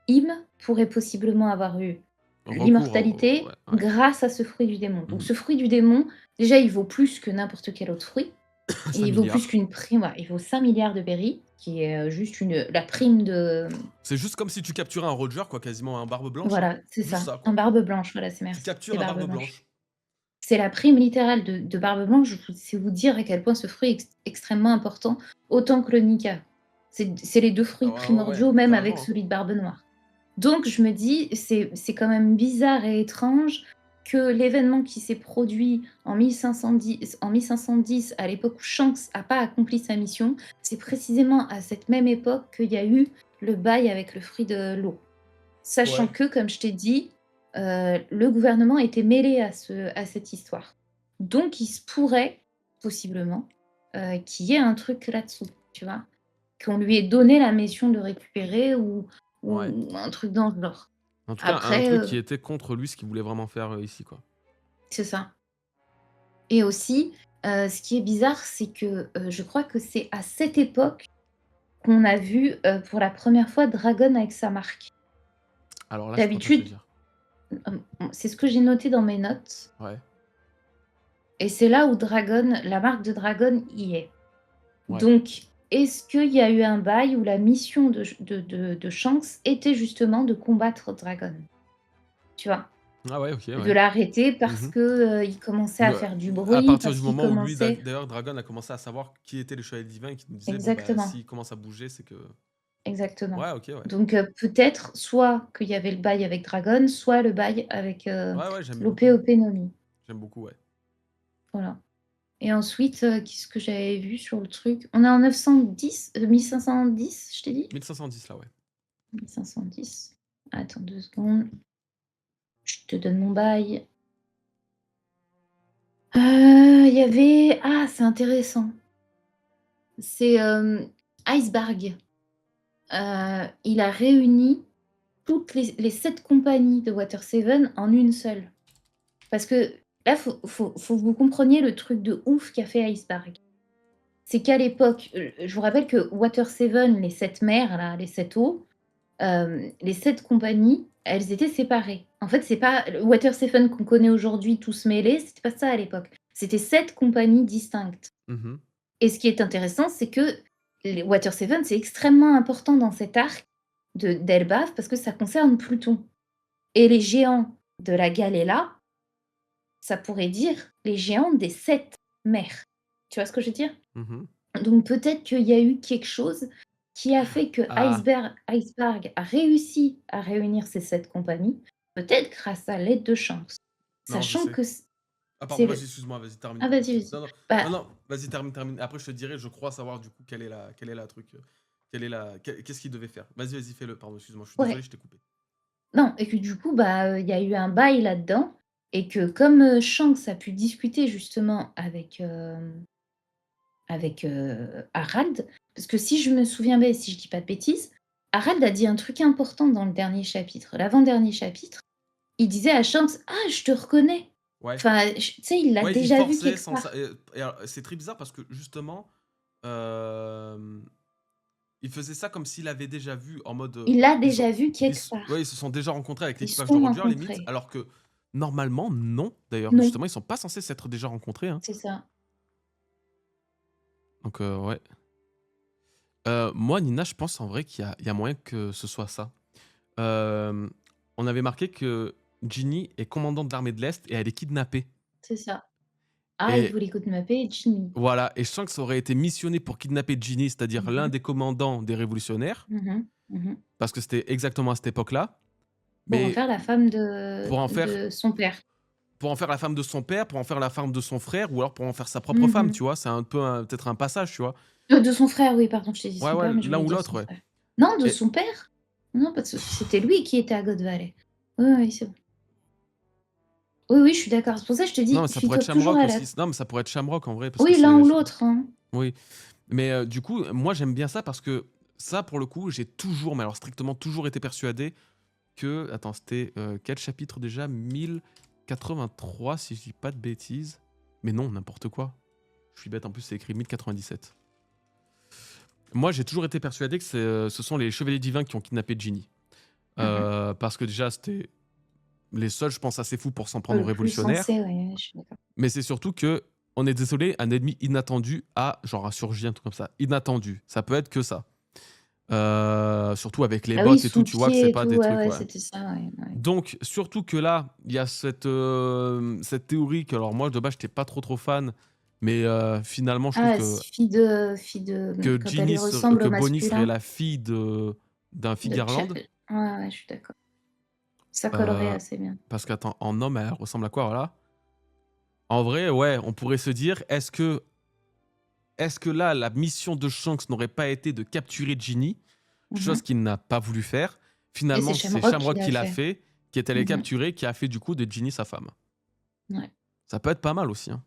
Im pourrait possiblement avoir eu Recours, l'immortalité ouais, ouais. grâce à ce fruit du démon. Donc Mhm. ce fruit du démon, déjà, il vaut plus que n'importe quel autre fruit. 5 Et il vaut plus milliards. qu'une prime, ouais, il vaut 5 milliards de berries, qui est juste la prime de. C'est juste comme si tu capturais un Roger, quoi, quasiment un barbe blanche, hein. Voilà, c'est Juste ça, ça, un quoi. barbe blanche, voilà, c'est Tu merci, c'est captures un barbe barbe blanche. blanche. C'est la prime littérale de barbe blanche, c'est vous dire à quel point ce fruit est extrêmement important, autant que le Nika. C'est les 2 fruits Ah ouais, primordiaux, même avec carrément, hein. celui de barbe noire. Donc je me dis, c'est quand même bizarre et étrange que l'événement qui s'est produit en 1510, à l'époque où Shanks n'a pas accompli sa mission, c'est précisément à cette même époque qu'il y a eu le bail avec le fruit de l'eau. Sachant Ouais. que, comme je t'ai dit, le gouvernement était mêlé à cette histoire. Donc il se pourrait, possiblement, qu'il y ait un truc là-dessous, tu vois? Qu'on lui ait donné la mission de récupérer Ouais. ou un truc dans le genre. En tout cas, un Après, truc qui était contre lui, ce qu'il voulait vraiment faire ici, quoi. c'est ça. Et aussi, Ce qui est bizarre, c'est que, je crois que c'est à cette époque qu'on a vu, pour la première fois Dragon avec sa marque. Alors là, je pourrais pas te D'habitude, dire. c'est ce que j'ai noté dans mes notes Ouais, et c'est là où Dragon la marque de Dragon y est. ouais. Donc, est-ce qu'il y a eu un bail où la mission de Shanks était justement de combattre Dragon? Tu vois? Ah ouais, OK, De ouais. l'arrêter parce Mmh. que, il commençait à Le faire du À bruit, partir du parce qu'il moment où lui, commençait d'ailleurs, Dragon a commencé à savoir qui étaient les chevaliers divins et qui nous disait: «Bon, bah, exactement, s'il commence à bouger, c'est que» exactement. ouais, OK, ouais. Donc, peut-être soit qu'il y avait le bail avec Dragon, soit le bail avec, Ouais, ouais, j'aime beaucoup. l'OP-OP Nomi. J'aime beaucoup, ouais. Voilà et ensuite, qu'est-ce que j'avais vu sur le truc? On est en 910, 1510, je t'ai dit? 1510 là, ouais. 1510. Attends 2 secondes, je te donne mon bail. Il y avait ah, c'est intéressant. C'est, Iceberg. Il a réuni toutes les 7 compagnies de Water 7 en une seule. Parce que là, faut que vous compreniez le truc de ouf qu'a fait Iceberg. C'est qu'à l'époque, je vous rappelle que Water 7, les 7 mers là, les 7 eaux, les 7 compagnies, elles étaient séparées. En fait, c'est pas le Water 7 qu'on connaît aujourd'hui tous mêlés, c'était pas ça à l'époque. C'était 7 compagnies distinctes. Mmh. Et ce qui est intéressant, c'est que les Water 7, c'est extrêmement important dans cet arc d'Elbaf parce que ça concerne Pluton. Et les géants de la Galéla, ça pourrait dire les géants des 7 mers. Tu vois ce que je veux dire? Mmh. Donc peut-être qu'il y a eu quelque chose qui a fait que Ah, Iceberg a réussi à réunir ces 7 compagnies, peut-être grâce à l'aide de Shanks. non, je Sachant sais. que Ah c'est pardon, vas-y, le excuse-moi, vas-y, termine, ah pardon, vas-y, excuse vas-y. non, non, Bah, non, non, vas-y, termine, termine. Après, je te dirai, je crois savoir du coup quelle est la qu'est-ce qu'il devait faire. Vas-y, vas-y, fais-le, pardon, excuse-moi, je suis désolé, ouais. je t'ai coupé. Non et que du coup, bah, il y a eu un bail là-dedans et que comme, Shanks a pu discuter justement avec, Harald, parce que si je me souviens bien et si je dis pas de bêtises, Harald a dit un truc important dans le dernier chapitre, l'avant-dernier chapitre. Il disait à Shanks: «Ah, je te reconnais». Ouais. Enfin, tu sais, il l'a Ouais, il déjà vu forçait quelque sans ça part. et alors, c'est très bizarre parce que justement, hem, il faisait ça comme s'il avait déjà vu en mode, Il l'a ils sont déjà vu quelque ouais, part. ils se sont déjà rencontrés avec Ils l'équipage de sont Roger limite, rencontrés. alors que normalement non, d'ailleurs. Non, Justement, ils sont pas censés s'être déjà rencontrés, hein. c'est ça. Donc ouais. Moi, Nina, je pense en vrai qu'il y a moyen que ce soit ça. Hem, on avait marqué que Ginny est commandante de l'armée de l'Est et elle est kidnappée C'est ça. Ah, il et voulait kidnapper Ginny. voilà et je sens que ça aurait été missionné pour kidnapper Ginny, c'est-à-dire Mmh l'un mh. des commandants des révolutionnaires, Mmh. Mmh. parce que c'était exactement à cette époque-là, Pour en mais faire la femme pour en faire de son père. la femme de son père, pour en faire la femme de son frère ou alors pour en faire sa propre femme, Mmh. tu vois? C'est un peu un peut-être un passage, tu vois? De son frère, oui, pardon, je t'ai dit Ouais, son ouais, père, mais je l'un voulais ou dire l'autre, son ouais frère. Non, de et son père. Non, parce que c'était lui qui était à God Valley. Oui, oui, c'est bon. Oui, oui, je suis d'accord. C'est pour ça que je te non, dis, mais ça pourrait être fie-toi toujours Shamrock à la aussi. Non, mais ça pourrait être Shamrock en vrai parce que oui, l'un c'est ou l'autre, hein. oui. Mais du coup, moi, j'aime bien ça parce que ça, pour le coup, j'ai toujours, mais alors strictement toujours été persuadé que attends, c'était, quel chapitre déjà? 1083 si je dis pas de bêtises. Mais non, n'importe quoi. Je suis bête, en plus, c'est écrit 1097. Moi, j'ai toujours été persuadé que ce sont les chevaliers divins qui ont kidnappé Ginny. Mmh. Parce que déjà, c'était les seuls, je pense, assez fous pour s'en prendre aux Le plus révolutionnaires. sensé, oui, je suis d'accord. Mais c'est surtout que on est désolé, un ennemi inattendu genre a surgi, un truc comme ça. Inattendu, ça peut être que ça. Surtout avec les Ah oui, bottes et tout, sous tu vois que c'est pied et pas tout, des ouais, trucs, ouais, ouais. c'était ça, ouais, ouais. Donc surtout que là, il y a cette théorie que alors moi de base j'étais pas trop fan, mais finalement je trouve Ah, que quand elle lui ressemble que au Bonnie serait masculin. la fille d'un De Cha Figarland. ouais, ouais, je suis d'accord. Ça collerait Heu, assez bien. parce qu'attends, en homme, elle ressemble à quoi, voilà? En vrai, ouais, on pourrait se dire, est-ce que là, la mission de Shanks n'aurait pas été de capturer Ginny, chose Mmh. qu'il n'a pas voulu faire. Et c'est Finalement, c'est Shamrock qui Shamrock l'a qui l'a fait. fait, qui est allé Mmh. capturer, qui a fait du coup de Ginny sa femme. Ouais. Ça peut être pas mal aussi, hein.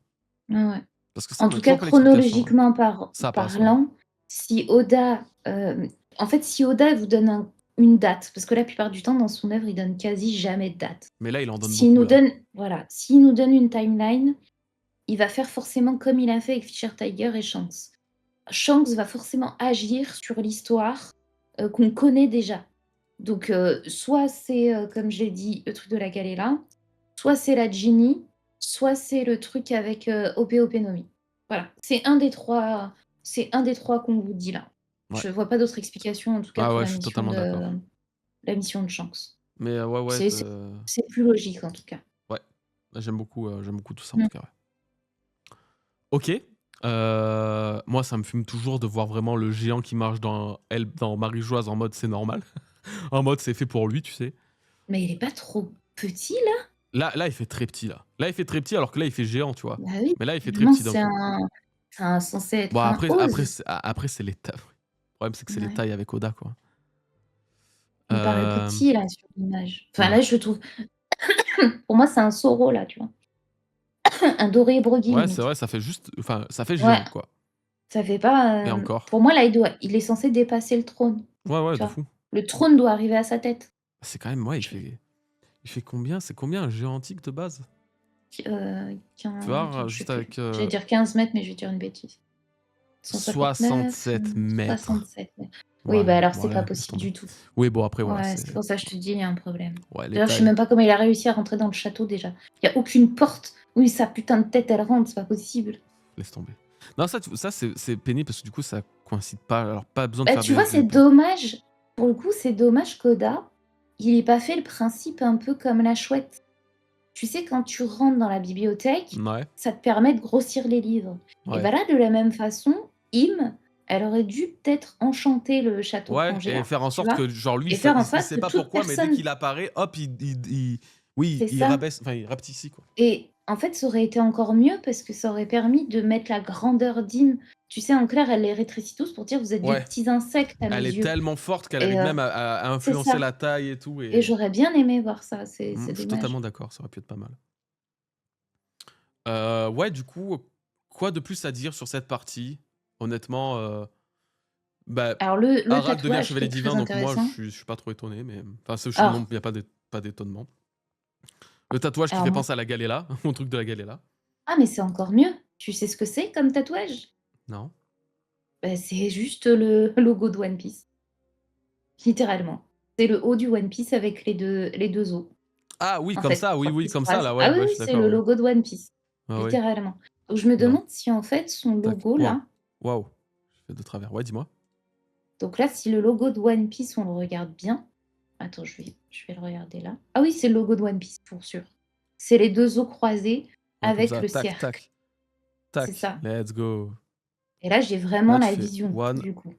Ouais, ouais. Parce que ça, En on n'a tout cas, toujours pas l'explication, hein. chronologiquement Ça passe, ouais. parlant, si Oda, en fait, si Oda vous donne une date, parce que la plupart du temps dans son œuvre, il donne quasi jamais de date. Mais là, il en donne S'il beaucoup, nous là. donne voilà, s'il nous donne une timeline, il va faire forcément comme il a fait avec Fisher Tiger et Shanks. Shanks va forcément agir sur l'histoire, qu'on connaît déjà. Donc, soit c'est, comme je l'ai dit, le truc de la Galela, soit c'est la Ginny, soit c'est le truc avec, Opé Opénomi. Voilà, c'est un des 3 qu'on vous dit là. Ouais. Je vois pas d'autre explication en tout cas Ah pour ouais, je suis totalement d'accord. la mission de Shanks. Mais ouais, ouais, C'est plus logique en tout cas. ouais. J'aime beaucoup tout ça, en Mmh. tout cas, ouais. OK. Moi, ça me fume toujours de voir vraiment le géant qui marche dans Marie-Joise en mode c'est normal. En mode c'est fait pour lui, tu sais? Mais il est pas trop petit là? Là, il fait très petit, là. Là, il fait très petit alors que là, il fait géant, tu vois? Bah oui, Mais là, il fait très normalement petit d'un coup. c'est un censé Bon être un après Oz. c'est les tailles. Le problème, c'est que c'est les Ouais. tailles avec Oda, quoi. Il me paraît Hem, petit là sur l'image. Enfin ouais. là je le trouve pour moi c'est un Zoro là, tu vois? Un doré Broggy Ouais, c'est limite. vrai, ça fait juste enfin, ça fait Ouais, géant, quoi. ça fait pas, Et encore. pour moi là il est censé dépasser le trône, Ouais, ouais, tu de vois? fou. Le trône doit arriver à sa tête. C'est quand même ouais, Je il fait combien? C'est combien un géant antique de base? Tu vois? Attends, je sais Juste plus. avec, J'allais dire 15 mètres, mais je vais dire une bêtise. 159, 67 m. 67 mètres. Oui, Ouais, bah alors bon c'est pas allez, laisse possible tomber. du tout. Oui, bon après voilà, Ouais, c'est c'est pour ça que je te dis, il y a un problème. ouais, les D'ailleurs, je sais tailles, même pas comment il a réussi à rentrer dans le château déjà. Il y a aucune porte où sa putain de tête elle rentre, c'est pas possible. laisse tomber. Non, ça c'est pénible parce que du coup, ça coïncide pas. Alors pas besoin de Bah, faire tu vois, des c'est dommage. Pour le coup, c'est dommage qu'Oda, il ait pas fait le principe un peu comme la chouette. Tu sais, quand tu rentres dans la bibliothèque, ouais, ça te permet de grossir les livres. Et ouais. bah là, de la même façon, elle aurait dû peut-être enchanter le château Ouais et Pangea, faire en tu sorte vois? que genre lui, Et faire en il sorte sait que pas toute pourquoi, mais dès personne qu'il apparaît, hop, oui, c'est il ça. rabaisse, enfin il rapetissit quoi. Et en fait, ça aurait été encore mieux parce que ça aurait permis de mettre la grandeur d'Im. Tu sais, en clair, elle les rétrécit tous pour dire: «Vous êtes des Ouais, petits insectes à mes elle est yeux» tellement forte qu'elle et arrive même à c'est influencer ça. la taille et tout Et et j'aurais bien aimé voir ça, c'est je suis dommage. totalement d'accord, ça aurait pu être pas mal. Ouais, du coup, quoi de plus à dire sur cette partie? Honnêtement, bah, Alors le Harald devient tatouage qui chevalier est très divin, donc moi intéressant. je suis pas trop étonné, mais enfin ce non, Alors il y a pas d'étonnement. Le tatouage qui alors fait moi penser à la Galela, au truc de la Galela. ah mais c'est encore mieux. Tu sais ce que c'est comme tatouage? Non? Bah, c'est juste le logo de One Piece, littéralement. C'est le haut du One Piece avec les 2 os, Ah oui, en comme fait, ça, oui, genre oui, qui se comme ça croisent. là, Ah ouais, oui, ouais, je oui, suis c'est d'accord, le ouais. logo de One Piece, Ah oui, littéralement. Donc je me oula, demande si en fait son tac, logo waouh, là waouh, je fais de travers. Ouais, dis-moi? donc là, si le logo de One Piece, on le regarde bien attends, je vais le regarder là. Ah oui, c'est le logo de One Piece pour sûr. C'est les 2 os croisés Ouais, comme avec ça, le tac, cercle. tac, C'est tac, ça. let's go. Et là, j'ai vraiment Là, tu la fais vision, one du coup.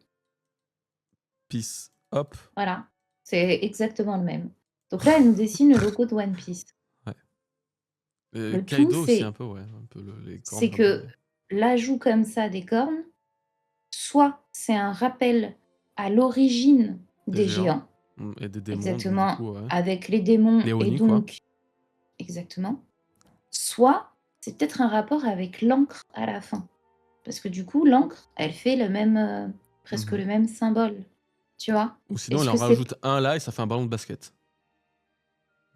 piece, hop, Voilà, c'est exactement le même. Donc là, elle nous dessine le logo de One Piece. ouais. Le tout, Kaido aussi un peu, ouais, un peu les cornes c'est comme ça, que mais l'ajout comme ça des cornes, soit c'est un rappel à l'origine des des géants, géants, et des démons, donc du exactement, coup, ouais. avec les démons Les et Oni, quoi. donc exactement, soit c'est peut-être un rapport avec l'encre à la fin. Parce que du coup, l'encre, elle fait le même, presque Mmh. le même symbole, tu vois? Ou sinon, il Est-ce en que c'est rajoute un là et ça fait un ballon de basket.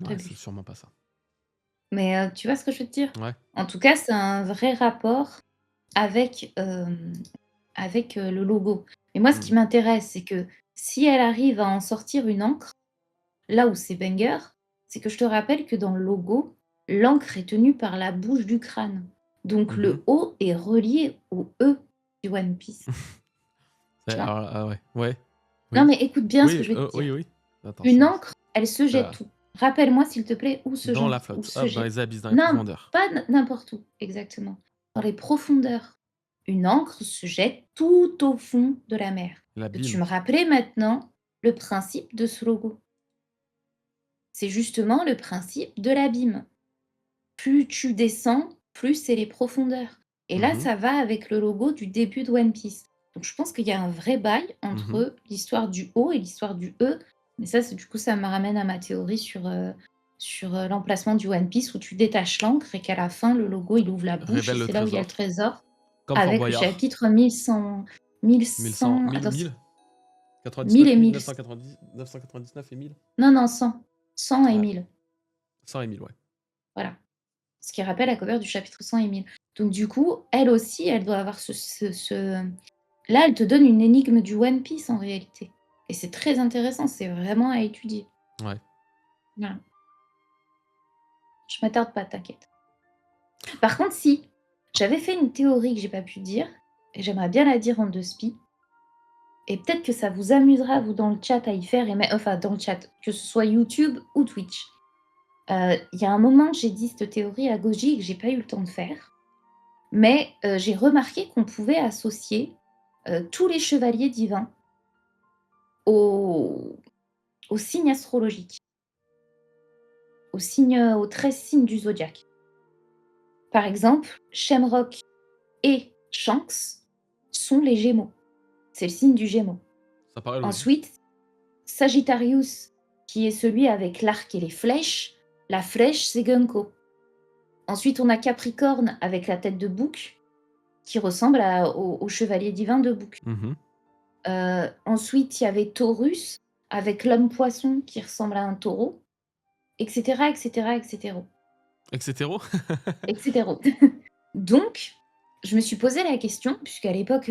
Ouais, c'est prévu? sûrement pas ça. Mais, tu vois ce que je veux te dire? Ouais. En tout cas, c'est un vrai rapport avec, le logo. Et moi, ce Mmh. qui m'intéresse, c'est que si elle arrive à en sortir une encre, là où c'est banger, c'est que je te rappelle que dans le logo, l'encre est tenue par la bouche du crâne. Donc Mmh. le O est relié au E du One Piece, tu vois? Alors ah ouais, ouais, Non, oui, mais écoute bien ce que oui, je vais te oui, dire. oui. Attends, Une encre, elle se je suis là. jette où? Rappelle-moi s'il te plaît Dans la où flotte, se hop, dans jette les abysses, dans les non, profondeurs. pas n'importe où, exactement. Dans les profondeurs. Une encre se jette tout au fond de la mer. Peux-tu L'abîme. me rappeler maintenant le principe de ce logo? C'est justement le principe de l'abîme. Plus tu descends, plus c'est les profondeurs. Et là, Mmh. ça va avec le logo du début de One Piece. Donc je pense qu'il y a un vrai bail Mmh. entre l'histoire du O et l'histoire du E. Mais ça, c'est du coup, ça me ramène à ma théorie sur, l'emplacement du One Piece où tu détaches l'encre et qu'à la fin, le logo, il ouvre la bouche et Révèle le c'est là où il y a le trésor. trésor Comme Fort avec le Boyard. chapitre 1100 1100, 1100 1000, attends, 1000? 1000 99 et 1000, 1000. 990 999 et 1000? Non, non, 100. 100 et Ouais, 1000. 100 et 1000, ouais. Voilà. Ce qui rappelle la cover du chapitre 100 et 1000. Donc du coup, elle aussi, elle doit avoir là, elle te donne une énigme du One Piece en réalité et c'est très intéressant, c'est vraiment à étudier. Ouais. Voilà. Je m'attarde pas, t'inquiète. Par contre, si, j'avais fait une théorie que j'ai pas pu dire et j'aimerais bien la dire en 2 spi et peut-être que ça vous amusera, vous, dans le chat, à y faire et enfin, dans le chat, que ce soit YouTube ou Twitch. Il y a un moment, j'ai dit cette théorie à Goji que j'ai pas eu le temps de faire, mais j'ai remarqué qu'on pouvait associer, tous les chevaliers divins aux signes astrologiques, aux 13 signes du zodiaque. Par exemple, Shamrock et Shanks sont les Gémeaux. C'est le signe du Gémeaux. Ça paraît logique. Ensuite, Sagittarius, qui est celui avec l'arc et les flèches, la flèche, c'est Gunko. Ensuite, on a Capricorne avec la tête de bouc, qui ressemble au chevalier divin de bouc. Mmh. Ensuite, il y avait Taurus avec l'homme poisson qui ressemble à un taureau, etc., etc., etc., Et cetera. etc. Donc, je me suis posé la question, puisqu'à l'époque,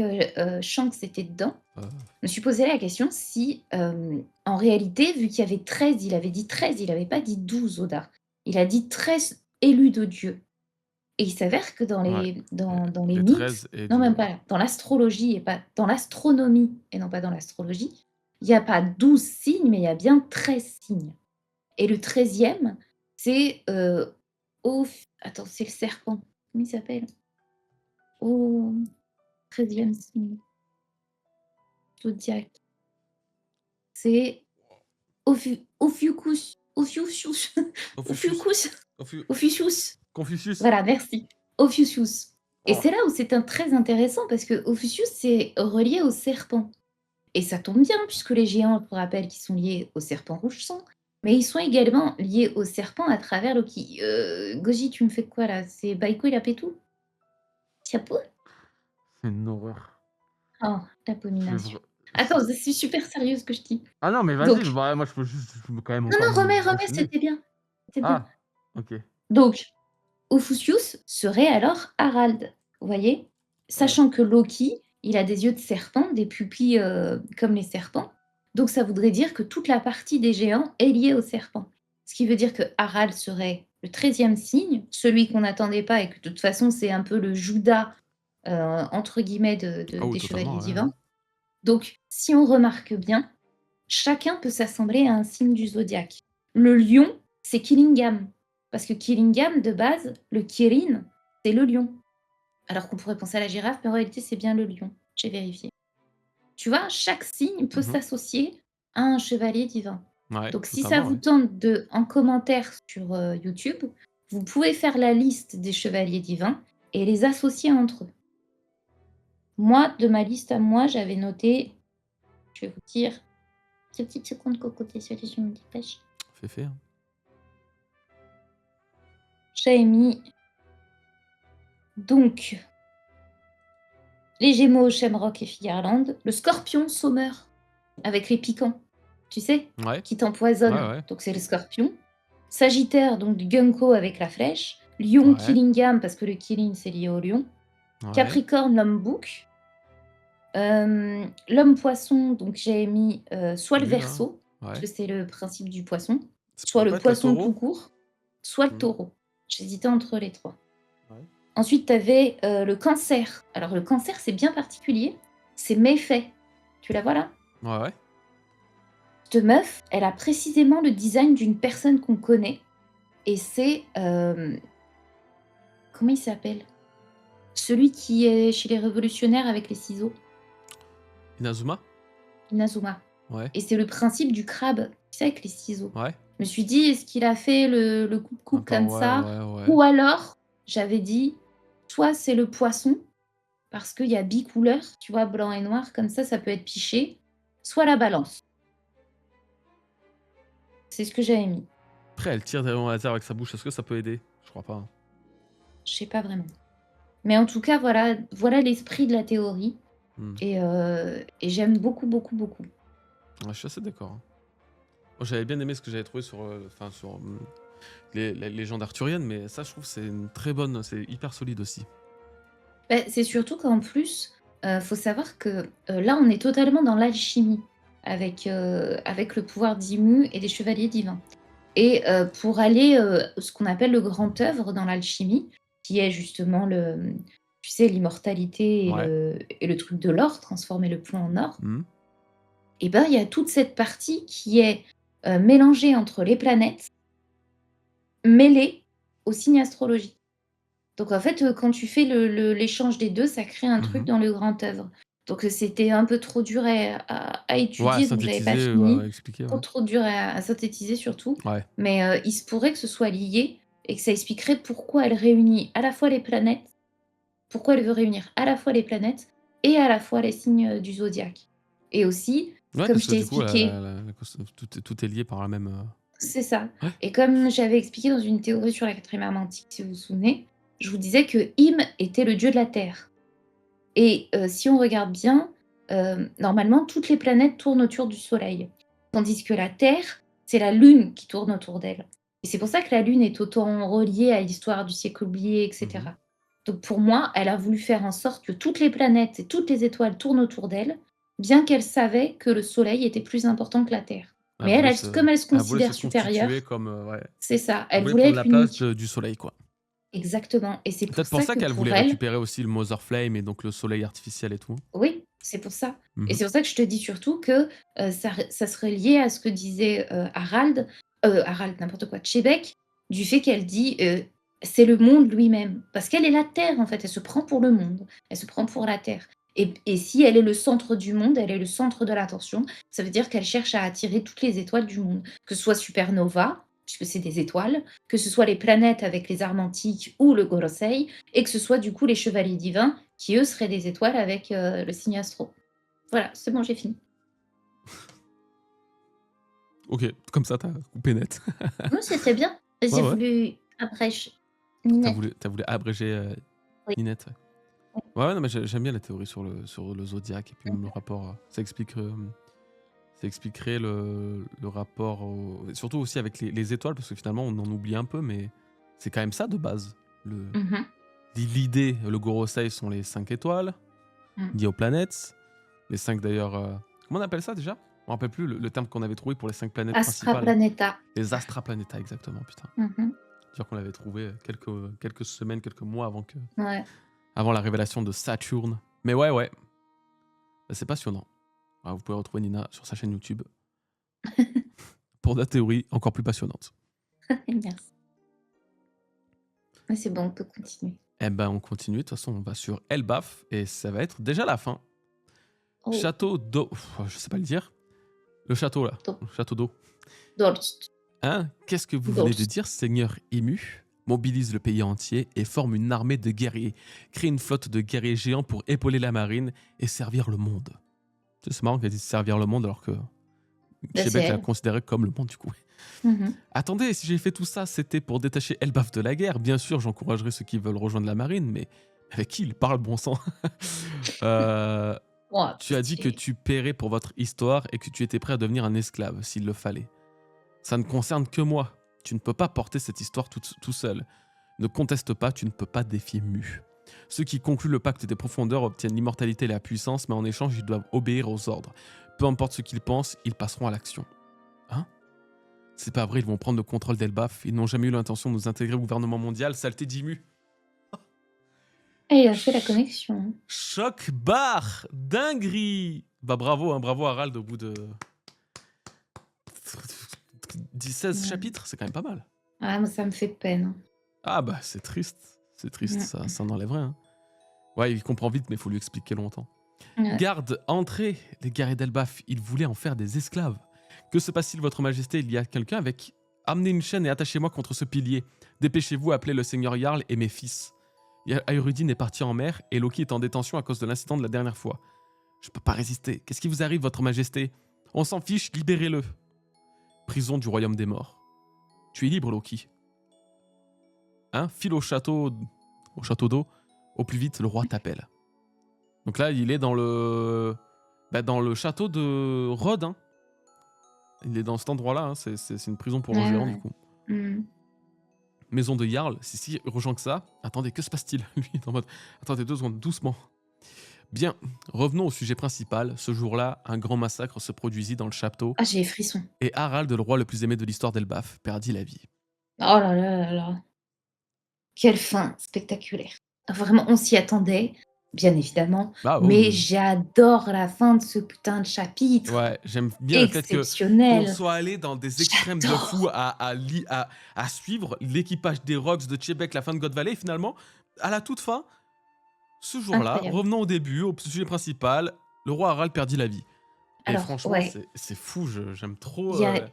Shanks était dedans, Heu, je me suis posé la question si, en réalité, vu qu'il y avait 13, il avait dit 13, il avait pas dit 12 Oda. Il a dit 13 élus de Dieu et il s'avère que dans ouais. les Et dans les les mythes, 13 et non Dieu, même ouais. pas, dans l'astrologie et pas dans l'astronomie et non pas dans l'astrologie, il y a pas 12 signes, mais il y a bien 13 signes et le 13e, c'est, attends, c'est le serpent. Comment il s'appelle? Au 13e signe zodiaque. C'est Ophiuchus. Confucius. Ophiuchus. Confu Ophiuchus. Confucius. Voilà, merci. Ophiuchus. Et Oh! c'est là où c'est un très intéressant parce que Ophiuchus, c'est relié au serpent. Et ça tombe bien puisque les géants, je vous rappelle qu'ils sont liés au serpent rouge sang, mais ils sont également liés au serpent à travers Loki. Goji, tu me fais quoi là? C'est Baiko, il a tout? Chapeau? C'est une horreur. Oh, C'est l'abomination. vrai Attends, c'est je suis super sérieuse ce que je dis. ah non, mais vas-y, Donc, bah, moi je peux quand même non, encore non, remets, enchaîner. c'était bien. C'est bien. Ah! OK. Donc, Ophiuchus serait alors Harald, vous voyez? Ouais. Sachant que Loki, il a des yeux de serpent, des pupilles, comme les serpents, donc ça voudrait dire que toute la partie des géants est liée au serpent. Ce qui veut dire que Harald serait le 13e signe, celui qu'on n'attendait pas et que de toute façon c'est un peu le Judas, entre guillemets Ah oui, des chevaliers totalement, ouais, ouais. divins. Donc si on remarque bien, chacun peut s'assembler à un signe du zodiaque. Le lion, c'est Killingham, parce que Killingham, de base, le Kirin, c'est le lion. Alors qu'on pourrait penser à la girafe, mais en réalité, c'est bien le lion. J'ai vérifié. Tu vois, chaque signe peut Mmh. s'associer à un chevalier divin. Ouais, Donc, si ça totalement, vous ouais. tente en commentaire sur YouTube, vous pouvez faire la liste des chevaliers divins et les associer entre eux. Moi, de ma liste à moi, j'avais noté, je vais vous dire, 2 petites secondes, cocoté, je me dépêche. Fais, hein. J'avais mis donc les Gémeaux, Shamrock et Figarland, le Scorpion, Sommer, avec les piquants, tu sais, Ouais, qui ouais, t'empoisonnent, ouais, donc c'est le Scorpion. Sagittaire, donc du Gunko avec la flèche. Lion, ouais, Killingham, parce que le Killing, c'est lié au lion. ouais. Capricorne, l'homme bouc. L'homme poisson, donc j'ai mis soit le Lui là, Verseau, parce ouais. que c'est le principe du poisson, Ça soit pourrait le pas être le poisson tout taureau? court, soit le Mmh. taureau. J'hésitais entre les trois. Ouais. Ensuite, tu avais le cancer. Alors, le cancer, c'est bien particulier. C'est méfait. Tu la vois là? Ouais, ouais. Cette meuf, elle a précisément le design d'une personne qu'on connaît. Et c'est. Comment il s'appelle? Celui qui est chez les révolutionnaires avec les ciseaux, Inazuma? Inazuma. Ouais, Et c'est le principe du crabe, tu sais, avec les ciseaux. ouais. Je me suis dit, est-ce qu'il a fait le Un coupe-coupe peu comme ouais, ça? ouais, ouais. Ou alors, j'avais dit, soit c'est le poisson, parce qu'il y a bicouleur, tu vois, blanc et noir, comme ça peut être piché, soit la balance. C'est ce que j'avais mis. Après, elle tire des rayons laser avec sa bouche, est-ce que ça peut aider? Je crois pas, hein. Je sais pas vraiment. Mais en tout cas, voilà l'esprit de la théorie Mmh. et j'aime beaucoup, beaucoup, beaucoup. Ouais, je suis assez d'accord, hein. Moi, j'avais bien aimé ce que j'avais trouvé sur, enfin sur, les légendes arthuriennes, mais ça, je trouve, c'est une très bonne c'est hyper solide aussi. Bah, c'est surtout qu'en plus, faut savoir que, là, on est totalement dans l'alchimie avec le pouvoir d'Imu et des chevaliers divins et pour aller, ce qu'on appelle le grand œuvre dans l'alchimie, qui est justement tu sais, l'immortalité Ouais. et le truc de l'or, transformer le plomb en or Mmh. et ben, il y a toute cette partie qui est, mélangée entre les planètes, mêlée aux signes astrologiques. Donc en fait, quand tu fais l'échange des 2, ça crée un truc Mmh. dans le grand œuvre. Donc c'était un peu trop dur à Ouais, à étudier, donc j'avais pas synthétiser, ouais, fini. ouais, expliquer, Trop, ouais. trop dur à synthétiser surtout. Ouais. Mais il se pourrait que ce soit lié et que ça expliquerait pourquoi elle réunit à la fois les planètes, pourquoi elle veut réunir à la fois les planètes et à la fois les signes, du zodiaque. Et aussi, Ouais, comme parce je que t'ai du coup, expliqué tout est lié par la même, c'est ça. ouais. Et comme j'avais expliqué dans une théorie sur la 4e arme antique, si vous vous souvenez, je vous disais que Im était le dieu de la terre. Et si on regarde bien, normalement, toutes les planètes tournent autour du Soleil. Tandis que la Terre, c'est la Lune qui tourne autour d'elle. Et c'est pour ça que la Lune est autant reliée à l'histoire du siècle oublié, et Mmh. cetera. Donc pour moi, elle a voulu faire en sorte que toutes les planètes et toutes les étoiles tournent autour d'elle, bien qu'elle savait que le Soleil était plus important que la Terre. Mais elle, comme elle se Elle voulait se considère supérieure, constituer comme, ouais, c'est ça, elle elle voulait voulait prendre être la place l'unique. de du soleil, quoi. Exactement. Et c'est pour Peut-être pour ça ça que qu'elle voulait pour elle, récupérer aussi le Mother Flame et donc le soleil artificiel et tout. oui, c'est pour ça. Et Mmh. c'est pour ça que je te dis surtout que, ça serait lié à ce que disait, Harald, n'importe quoi, Chebec, du fait qu'elle dit, c'est le monde lui-même. Parce qu'elle est la terre, en fait, elle se prend pour le monde, elle se prend pour la terre. Et si elle est le centre du monde, elle est le centre de l'attention, ça veut dire qu'elle cherche à attirer toutes les étoiles du monde, que ce soit supernova, puisque c'est des étoiles, que ce soit les planètes avec les armes antiques ou le Gorosei, et que ce soit du coup les chevaliers divins qui eux seraient des étoiles avec, le signe astro. Voilà, c'est bon, j'ai fini. OK, comme ça, tu coupé net. Oui, c'est très bien. Ouais, J'ai ouais. voulu abrège Tu net. voulu abréger, Oui, Ninette, ouais. oui. Ouais, ouais, non, mais j'aime bien la théorie sur le zodiaque et puis même le rapport, ça explique, ça expliquerait le rapport au surtout aussi avec les étoiles parce que finalement on en oublie un peu mais c'est quand même ça de base. Le Mmh. l'idée, le Gorosei sont les 5 étoiles Mmh. liées aux planètes. Les 5 d'ailleurs, comment on appelle ça déjà? Je me rappelle plus le terme qu'on avait trouvé pour les 5 planètes Astra principales. Planeta. Les Astra Planeta exactement, putain. Mmh. Dire qu'on l'avait trouvé, quelques semaines, quelques mois Ouais. avant la révélation de Saturne. Mais ouais, ouais, bah, c'est passionnant. Ah, vous pouvez retrouver Nina sur sa chaîne YouTube pour de la théorie encore plus passionnante. Merci. Ouais, c'est bon, on peut continuer. Eh ben, on continue. De toute façon, on va sur Elbaf et ça va être déjà la fin. Oh, Château d'eau. Je sais pas le dire. Le château là. do Le château d'eau. Dolst, Hein? Qu'est-ce que vous venez de Dolst. dire, Seigneur ému? Mobilise le pays entier et forme une armée de guerriers. Crée une flotte de guerriers géants pour épauler la marine et servir le monde. C'est marrant qu'elle dise servir le monde alors que Bah, c'est Québec la elle. considérait comme le monde du coup. Mmh. Attendez, si j'ai fait tout ça, c'était pour détacher Elbaf de la guerre. Bien sûr, j'encouragerai ceux qui veulent rejoindre la marine, mais avec qui il parle, bon sang? Euh, Oh, Tu as dit que pitié. tu paierais pour votre histoire et que tu étais prêt à devenir un esclave, s'il le fallait. Ça ne concerne que moi. Tu ne peux pas porter cette histoire tout seul. Ne conteste pas, tu ne peux pas défier Mu. Ceux qui concluent le pacte des profondeurs obtiennent l'immortalité et la puissance, mais en échange, ils doivent obéir aux ordres. Peu importe ce qu'ils pensent, ils passeront à l'action. Hein? C'est pas vrai, ils vont prendre le contrôle d'Elbaf. Ils n'ont jamais eu l'intention de nous intégrer au gouvernement mondial, saleté d'Imu. Ah, il a fait la connexion. Choc barre, dinguerie. Bah bravo, hein, bravo Harald au bout de 16 Ouais. chapitres, c'est quand même pas mal. Ah, moi, ça me fait peine. Ah bah c'est triste, Mmh. ça en enlèverait. Hein. Ouais, il comprend vite, mais il faut lui expliquer longtemps. Ouais. Garde, entrez, les guerriers d'Elbaf, ils voulaient en faire des esclaves. Que se passe-t-il, votre majesté? Il y a quelqu'un avec... Amenez une chaîne et attachez-moi contre ce pilier. Dépêchez-vous, appelez le seigneur Jarl et mes fils. Ayrudin est parti en mer et Loki est en détention à cause de l'incident de la dernière fois. Je peux pas résister. Qu'est-ce qui vous arrive, votre majesté? On s'en fiche, libérez-le. Prison du royaume des morts. Tu es libre, Loki. Hein? File au château d'eau. Au plus vite, le roi t'appelle. Donc là, il est dans le château de Rhodes. Hein. Il est dans cet endroit-là. Hein. C'est une prison pour le Ouais, géant, du ouais. coup. Mmh. maison de Jarl, c'est si urgent que ça. Attendez, que se passe-t-il? Lui, il est en mode, attendez 2 secondes, doucement. Bien, revenons au sujet principal. Ce jour-là, un grand massacre se produisit dans le château Ah, j'ai les frissons. et Harald, le roi le plus aimé de l'histoire d'Elbaf, perdit la vie. Oh là là là là. Quelle fin spectaculaire. Vraiment, on s'y attendait, bien évidemment, Bah oui, mais oui. j'adore la fin de ce putain de chapitre. Ouais, j'aime bien le fait que on Exceptionnel. soit allé dans des extrêmes de fou J'adore. à suivre l'équipage des Rocks de Chebec, la fin de God Valley, et finalement, à la toute fin, ce jour-là, Incroyable. revenons au début, au sujet principal, le roi Harald perdit la vie. Et Alors, franchement, ouais, c'est fou, j'aime trop. il y a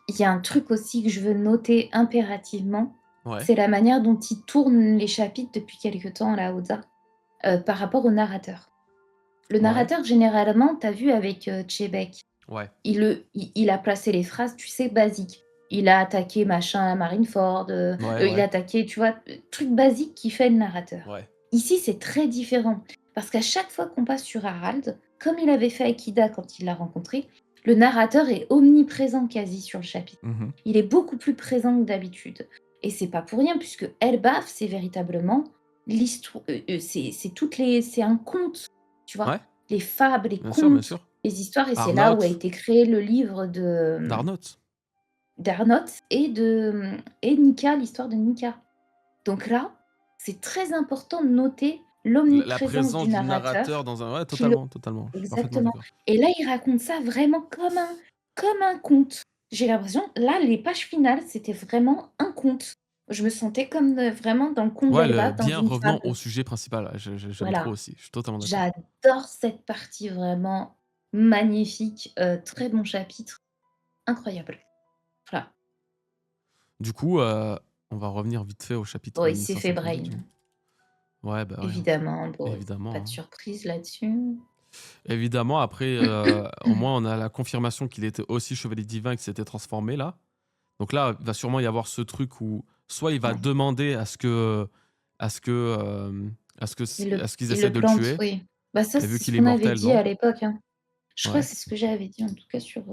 il y a un truc aussi que je veux noter impérativement, Ouais, c'est la manière dont il tourne les chapitres depuis quelque temps, là, Oda, par rapport au narrateur. Le ouais, narrateur, généralement, tu as vu avec, Chebec, ouais, il a placé les phrases, tu sais, basiques. Il a attaqué machin Marineford, ouais, il a ouais, attaqué, tu vois? Truc basique qui fait le narrateur. ouais. Ici, c'est très différent parce qu'à chaque fois qu'on passe sur Harald, comme il avait fait avec Ida quand il l'a rencontré, le narrateur est omniprésent quasi sur le chapitre. Mhm. Il est beaucoup plus présent que d'habitude et c'est pas pour rien puisque Elbaf, c'est véritablement l'histoire, c'est un conte, tu vois? Ouais, Les fables, les bien contes, sûr. les histoires et c'est là où a Arnott, été créé le livre de, d'Arnott. d'Arnott et Nika, l'histoire de Nika. Donc là, c'est très important de noter La l'omniprésence présence du du narrateur narrateur dans un. Ouais, qui le totalement, totalement. Je suis parfaitement exactement d'accord. et là, il raconte ça vraiment comme un conte. J'ai l'impression là, les pages finales, c'était vraiment un conte. Je me sentais comme, vraiment dans le conte Ouais, d'Elbaf, dans bien une revenons au fable. sujet principal. Ouais, j'aime trop Voilà, aussi. Je suis totalement d'accord. j'adore cette partie vraiment magnifique, très bon chapitre, incroyable. Voilà. Du coup, on va revenir vite fait au Bon, chapitre il s'est fait 1152 brain, du coup. Ouais, bah ouais, hein. évidemment, bon, Évidemment, pas de hein. surprise là-dessus. Évidemment, après, au moins, on a la confirmation qu'il était aussi chevalier divin et qu'il s'était transformé là. Donc là, il va sûrement y avoir ce truc où soit il va Ouais, demander à ce que, à ce qu'ils il essayent le de le plante, tuer, oui. Bah, ça, et vu c'est ce qu'il est qu'on avait immortel, dit à non. l'époque, hein. Je crois que Ouais, c'est ce que j'avais dit, en tout cas sur,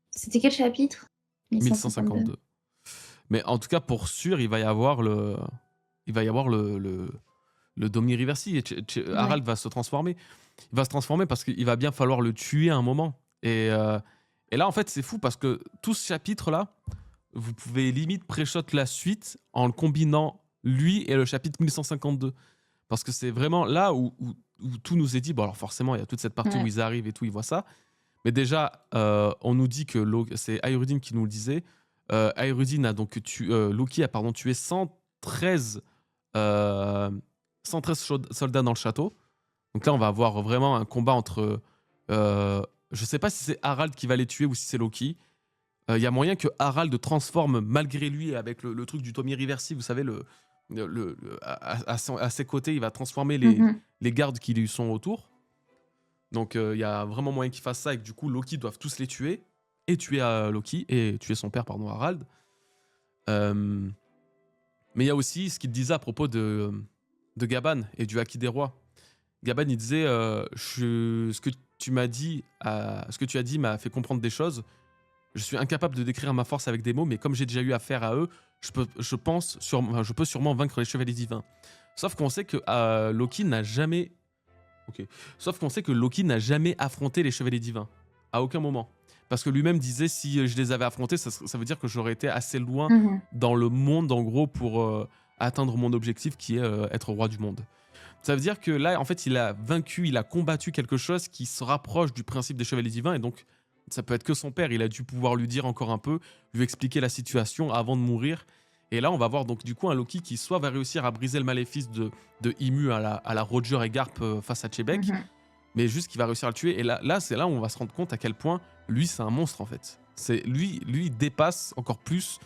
c'était quel chapitre? 1152. 1152. Mais en tout cas, pour sûr, il va y avoir le Domini Reversi. Et Ouais, Harald va se transformer. Il va se transformer parce qu'il va bien falloir le tuer à un moment. Et là, en fait, c'est fou parce que tout ce chapitre-là, vous pouvez limite pré-shot la suite en le combinant lui et le chapitre 1152. Parce que c'est vraiment là où tout nous est dit. Bon, alors forcément, il y a toute cette partie où ouais, ils arrivent et tout, ils voient ça. Mais déjà, on nous dit que c'est Ayrudin qui nous le disait. Ayrudin a donc Loki a pardon, tué 113, euh, 113 soldats dans le château. Donc là, on va avoir vraiment un combat entre. Je sais pas si c'est Harald qui va les tuer ou si c'est Loki. Il y a moyen que Harald transforme malgré lui avec le truc du Tommy Reversi, vous savez, à ses côtés, il va transformer mmh les gardes qui lui sont autour. Donc il y a vraiment moyen qu'il fasse ça et que du coup Loki doive tous les tuer et tuer Loki et tuer son père pardon Harald. Euh, mais il y a aussi ce qu'il disait à propos de Gaban et du Haki des rois. Gaban il disait ce que tu m'as dit ce que tu as dit m'a fait comprendre des choses. Je suis incapable de décrire ma force avec des mots, mais comme j'ai déjà eu affaire à eux, je peux sûrement vaincre les chevaliers divins. Sauf qu'on sait que Loki n'a jamais. Ok. Sauf qu'on sait que Loki n'a jamais affronté les chevaliers divins. À aucun moment. Parce que lui-même disait si je les avais affrontés, ça veut dire que j'aurais été assez loin mh. dans le monde, en gros, pour atteindre mon objectif qui est être roi du monde. Ça veut dire que là, en fait, il a vaincu, il a combattu quelque chose qui se rapproche du principe des chevaliers divins. Et donc, ça peut être que son père. Il a dû pouvoir lui dire encore un peu, lui expliquer la situation avant de mourir. Et là, on va voir donc du coup un Loki qui soit va réussir à briser le maléfice de Imu à la Roger et Garp face à Chebec, Mmh. mais juste qu'il va réussir à le tuer. Et là c'est là où on va se rendre compte à quel point lui, c'est un monstre en fait. Lui il dépasse encore plus,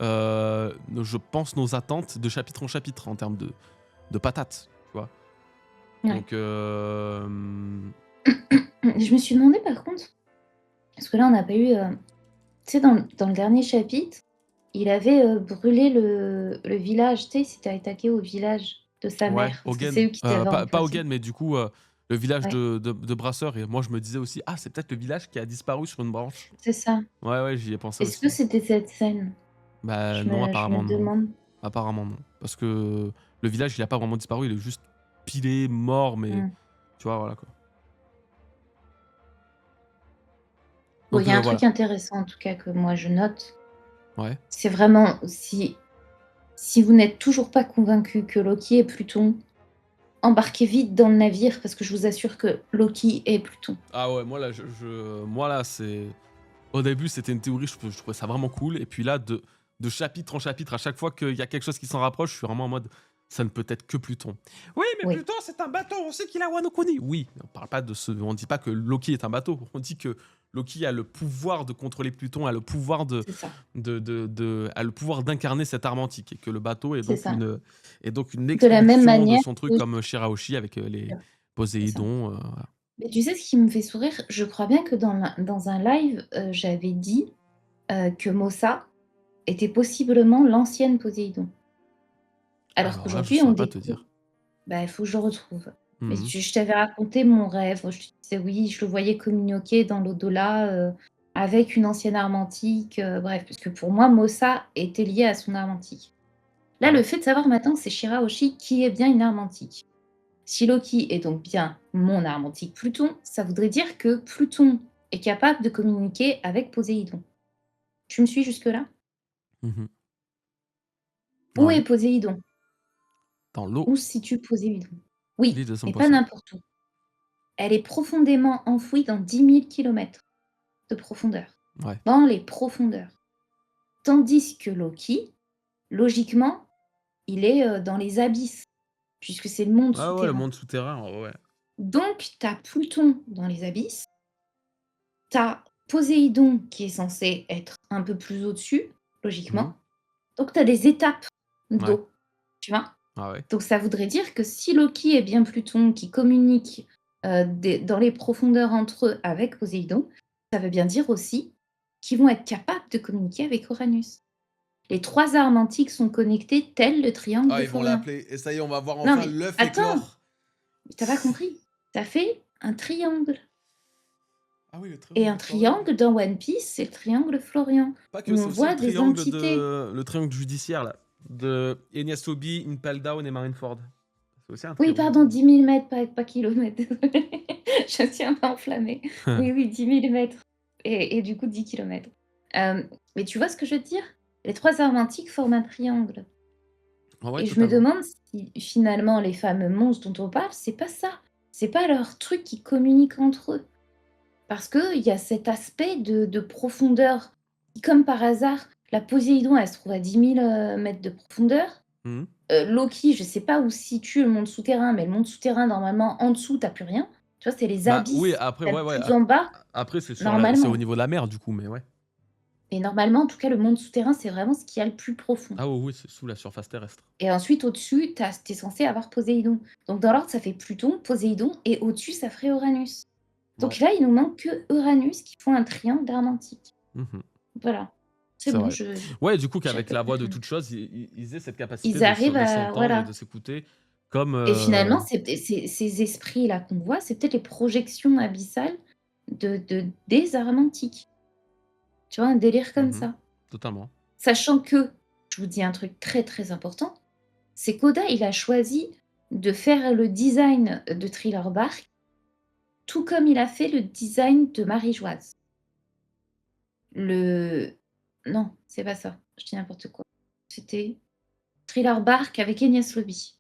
je pense, nos attentes de chapitre en chapitre en termes de patates, tu vois. Ouais. Donc, Je me suis demandé par contre, parce que là on n'a pas eu, tu sais dans le dernier chapitre, il avait, brûlé le village, tu sais, il s'était attaqué au village de sa ouais, mère, parce que Hogan, c'est eux qui t'avaient pas remplacé. Hogan, mais du coup, le village Ouais, de Brasseur. Et moi, je me disais aussi, c'est peut-être le village qui a disparu sur une branche. c'est ça. Ouais, j'y ai pensé Est-ce que aussi. c'était cette scène? Bah non, Je me apparemment non. demande. Apparemment non. Parce que le village, il a pas vraiment disparu, il est juste pilé, mort, mais Hmm. tu vois, voilà quoi. Bon, Donc il y a un voilà. truc intéressant en tout cas que moi je note, Ouais. c'est vraiment si vous n'êtes toujours pas convaincu que Loki est Pluton, embarquez vite dans le navire parce que je vous assure que Loki est Pluton. Ah ouais, moi là, moi là, c'est. Au début, c'était une théorie, je trouvais ça vraiment cool. Et puis là, de chapitre en chapitre, à chaque fois qu'il y a quelque chose qui s'en rapproche, je suis vraiment en mode, ça ne peut être que Pluton. Oui, mais Oui, Pluton, c'est un bateau, on sait qu'il a Wano Kuni. Oui, on parle pas de ce. On dit pas que Loki est un bateau. On dit que Loki a le pouvoir de contrôler Pluton, a le pouvoir c'est ça, a le pouvoir d'incarner cette arme antique. Et que le bateau c'est ça. est donc une De la même extension de manière son truc que comme Shirahoshi avec les c'est ça. Poséidon. Voilà. Mais tu sais ce qui me fait sourire? Je crois bien que dans un live, j'avais dit, que Mossa était possiblement l'ancienne Poséidon. Alors Alors là, je qu'aujourd'hui on saurais pas te découvre dire. bah, il faut que je le retrouve. Mais Mhm. je t'avais raconté mon rêve, je te disais oui, je le voyais communiquer dans l'au-delà, avec une ancienne arme antique, bref, parce que pour moi Mossa était lié à son arme antique. Là, le Ouais. fait de savoir maintenant que c'est Shirahoshi qui est bien une arme antique. Si Loki est donc bien mon arme antique Pluton, ça voudrait dire que Pluton est capable de communiquer avec Poséidon. Tu me suis jusque-là? Mhm. Où est Ouais. Poséidon? Dans l'eau, Où se situe Poséidon? Oui, l'île de son mais pas poisson. n'importe où. Elle est profondément enfouie dans 10 000 kilomètres de profondeur, Ouais. dans les profondeurs. Tandis que Loki, logiquement, il est dans les abysses, puisque c'est le monde Ah ouais, le souterrain. monde souterrain, ouais. Donc, tu as Pluton dans les abysses, tu as Poséidon qui est censé être un peu plus au-dessus, Mhm. logiquement. Donc, tu as des étapes Ouais. d'eau, tu vois? Ah ouais. Donc, ça voudrait dire que si Loki est bien Pluton qui communique dans les profondeurs entre eux avec Poséidon, ça veut bien dire aussi qu'ils vont être capables de communiquer avec Uranus. Les trois armes antiques sont connectées tel le triangle Ah, de ils vont Florian. l'appeler. Et ça y est, on va voir Non, enfin mais l'œuf attends, éclore. t'as pas compris. Ça fait un triangle. Ah oui, le Et triangle un de Florian. triangle dans One Piece, c'est le triangle Florian, Pas où que, on c'est aussi voit des entités. le triangle judiciaire, là. De Enya Sobi, Impel Down et Marineford. C'est aussi un Oui, triangle. pardon, 10 000 mètres, pas kilomètres, désolée. Je suis un peu enflammée. Oui, oui, 10 000 mètres. Et du coup, 10 kilomètres. Mais tu vois ce que je veux dire? Les trois armes antiques forment un triangle. Ah ouais, Et je me totalement. demande si finalement les fameux monstres dont on parle, c'est pas ça. C'est pas leur truc qui communique entre eux. Parce qu'il y a cet aspect de profondeur qui, comme par hasard, la Poséidon, elle se trouve à 10 000 mètres de profondeur. Mhm. Loki, je sais pas où se situe le monde souterrain, mais le monde souterrain, normalement, en dessous, tu plus rien. Tu vois, c'est les Bah oui, abysses, après, tu ouais, le ouais. plus en bas, Après, c'est au normalement. niveau de la mer, du coup, mais ouais. Et normalement, en tout cas, le monde souterrain, c'est vraiment ce qu'il y a le plus profond. Ah oui, oui, c'est sous la surface terrestre. Et ensuite, au-dessus, tu censé avoir Poséidon. Donc dans l'ordre, ça fait Pluton, Poséidon, et au-dessus, ça ferait Uranus. Ouais. Donc là, il nous manque que Uranus qui font un triangle d'armes antiques. Mhm. Voilà. C'est C'est bon, vrai. Ouais, du coup, j'ai à qu'avec peu la près voix de tout. toute chose, ils aient cette capacité Ils arrivent de à s'entendre et voilà. de s'écouter. Comme. Et finalement, c'est peut ces esprits-là qu'on voit, c'est peut-être les projections abyssales des armes antiques. Tu vois? Un délire comme Mhm. ça. Totalement. Sachant que, je vous dis un truc très, très important, c'est qu'Oda, il a choisi de faire le design de Thriller Bark, tout comme il a fait le design de Marie-Joise. Le non, c'est pas ça, je dis n'importe quoi. C'était Thriller Bark avec Enies Lobby.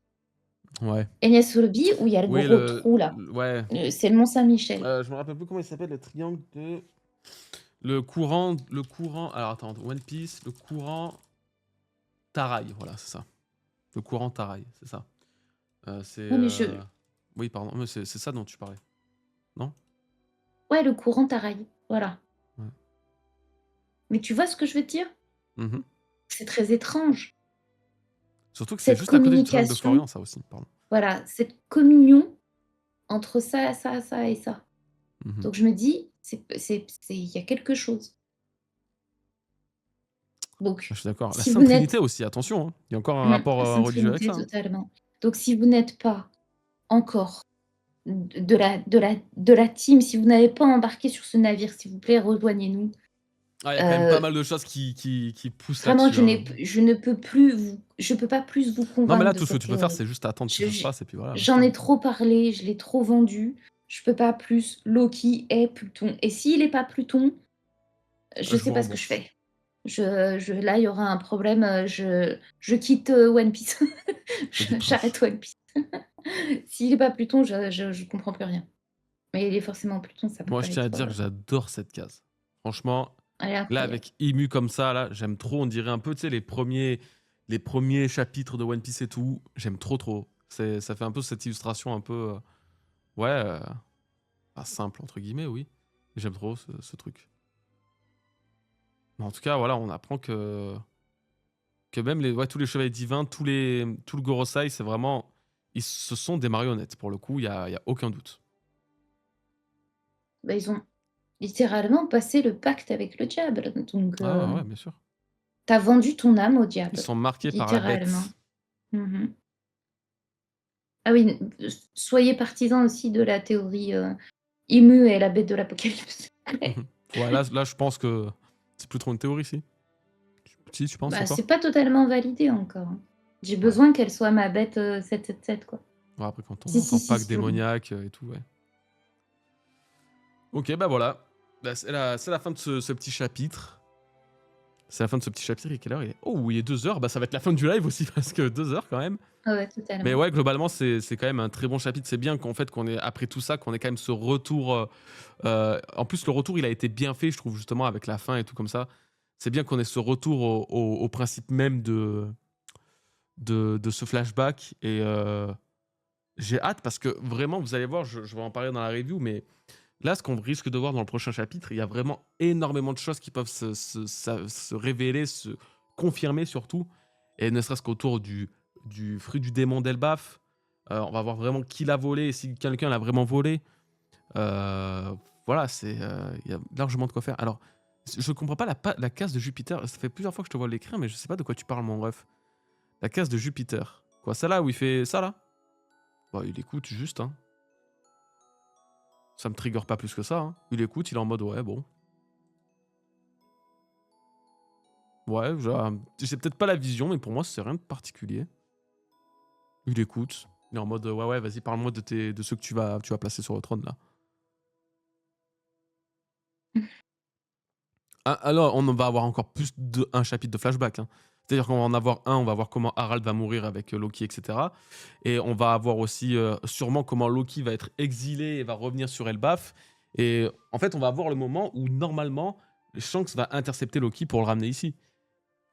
Ouais. Enies Lobby où il y a le Oui, gros trou là, ouais. c'est le Mont Saint-Michel. Je me rappelle plus comment il s'appelle, le triangle de. Le courant. Alors attends, One Piece, le courant Taraï, voilà, c'est ça. Le courant Taraï, c'est ça. C'est. Ouais, mais Oui, pardon, mais c'est ça dont tu parlais, non? ouais, le courant Taraï, voilà. Ouais. Mais tu vois ce que je veux te dire? Mhm. C'est très étrange. Surtout que c'est Cette juste à côté du triangle de communication, Florian, ça aussi, pardon. voilà, cette communion entre ça et ça. Mhm. Donc je me dis, il y a quelque chose. Je Donc, suis d'accord. La si vous Sainte n'êtes Trinité aussi, attention, hein. Il y a encore un rapport la Sainte religieux avec Trinité ça, hein. totalement. Donc si vous n'êtes pas encore de la team, si vous n'avez pas embarqué sur ce navire, s'il vous plaît, rejoignez-nous. Ah, il y a quand même pas Heu, mal de choses qui poussent Vraiment, là-dessus, hein. je ne peux plus je peux pas plus vous Non, mais convaincre là, de tout ce que cette tu peux faire, théorie. c'est juste attendre que Je ça se j passe et puis voilà, J'en basta. ai trop parlé, je l'ai trop vendu, je peux pas plus. Loki est Pluton et s'il est pas Pluton, je Je sais vous pas ce que je rembourse. fais. Je Là, il y aura un problème, je quitte, One Piece. Je dis Prince. J'arrête One Piece. S'il est pas Pluton, je comprends plus rien. Mais il est forcément Pluton, ça peut Moi, pas je tiens à être, dire que j'adore cette case. Franchement, elle est là, incroyable. avec Emu comme ça, là, j'aime trop. On dirait un peu, tu sais, les premiers chapitres de One Piece et tout. J'aime trop, trop. Ça fait un peu cette illustration un peu, ouais, pas simple, entre guillemets, oui. Mais j'aime trop ce truc. Mais en tout cas, voilà, on apprend que même ouais, tous les chevaliers divins, tout le Gorosei, c'est vraiment. Ce sont des marionnettes, pour le coup, y a aucun doute. Bah, ils ont littéralement passé le pacte avec le diable, donc Ah ouais, ouais, bien sûr. tu vendu ton âme au Ils diable, sont marqués par la littéralement. bête. Mmh. Ah oui, soyez partisans aussi de la théorie, Immu est la bête de l'Apocalypse. Ouais, là, je pense que c'est plus trop une théorie, si. Si, tu penses Bah, c'est encore? pas totalement validé encore, hein. J'ai Ouais. besoin qu'elle soit ma bête, 777 quoi. Ouais, après, quand on Si, si, entend si, Pacte c'est bon. démoniaque et tout, ouais. Ok, bah voilà. Bah, c'est la fin de ce petit chapitre. C'est la fin de ce petit chapitre. Il est quelle heure il est... Oh, il est 2 heures. Bah, ça va être la fin du live aussi, parce que 2 heures quand même. Ah ouais, Mais totalement. ouais, globalement, c'est quand même un très bon chapitre. C'est bien qu'en fait, qu'on ait, après tout ça, qu'on ait quand même ce retour. En plus, le retour, il a été bien fait, je trouve, justement, avec la fin et tout comme ça. C'est bien qu'on ait ce retour au principe même de ce flashback. Et j'ai hâte parce que vraiment, vous allez voir, je vais en parler dans la review, mais là, ce qu'on risque de voir dans le prochain chapitre, il y a vraiment énormément de choses qui peuvent se révéler, se confirmer surtout. Et ne serait-ce qu'autour du fruit du démon d'Elbaf. On va voir vraiment qui l'a volé et si quelqu'un l'a vraiment volé. Euh, voilà, il y a largement de quoi faire. Alors, je comprends pas la case de Jupiter. Ça fait plusieurs fois que je te vois l'écrire, mais je sais pas de quoi tu parles, mon ref. La case de Jupiter. Quoi, celle-là où il fait ça, là? Bah, il écoute juste, hein. Ça me trigger pas plus que ça, hein. Il écoute, il est en mode, ouais, bon. Ouais, j'ai peut-être pas la vision, mais pour moi, c'est rien de particulier. Il écoute. Il est en mode, ouais, ouais, vas-y, parle-moi de ceux que tu vas placer sur le trône, là. Ah, alors, on va avoir encore plus d'un chapitre de flashback, hein. C'est-à-dire qu'on va en avoir un, on va voir comment Harald va mourir avec Loki, etc. Et on va avoir aussi sûrement comment Loki va être exilé et va revenir sur Elbaf. Et en fait, on va avoir le moment où normalement, Shanks va intercepter Loki pour le ramener ici.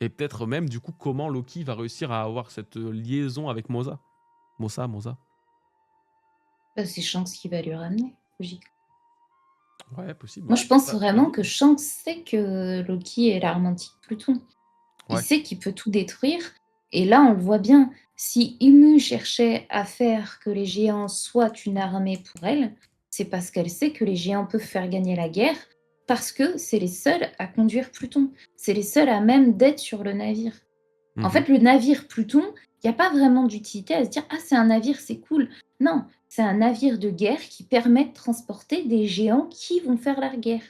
Et peut-être même, du coup, comment Loki va réussir à avoir cette liaison avec Mosa. Mosa. Bah, c'est Shanks qui va lui ramener, logique. Ouais, possible, Moi, ouais. je pense Bah, vraiment j'avoue. que Shanks sait que Loki est l'arme anti-Pluton. Il Ouais. sait qu'il peut tout détruire et là, on le voit bien. Si Immu cherchait à faire que les géants soient une armée pour elle, c'est parce qu'elle sait que les géants peuvent faire gagner la guerre, parce que c'est les seuls à conduire Pluton. C'est les seuls à même d'être sur le navire. En Mhm. fait, le navire Pluton, il y a pas vraiment d'utilité à se dire: «Ah, c'est un navire, c'est cool». Non, c'est un navire de guerre qui permet de transporter des géants qui vont faire la guerre.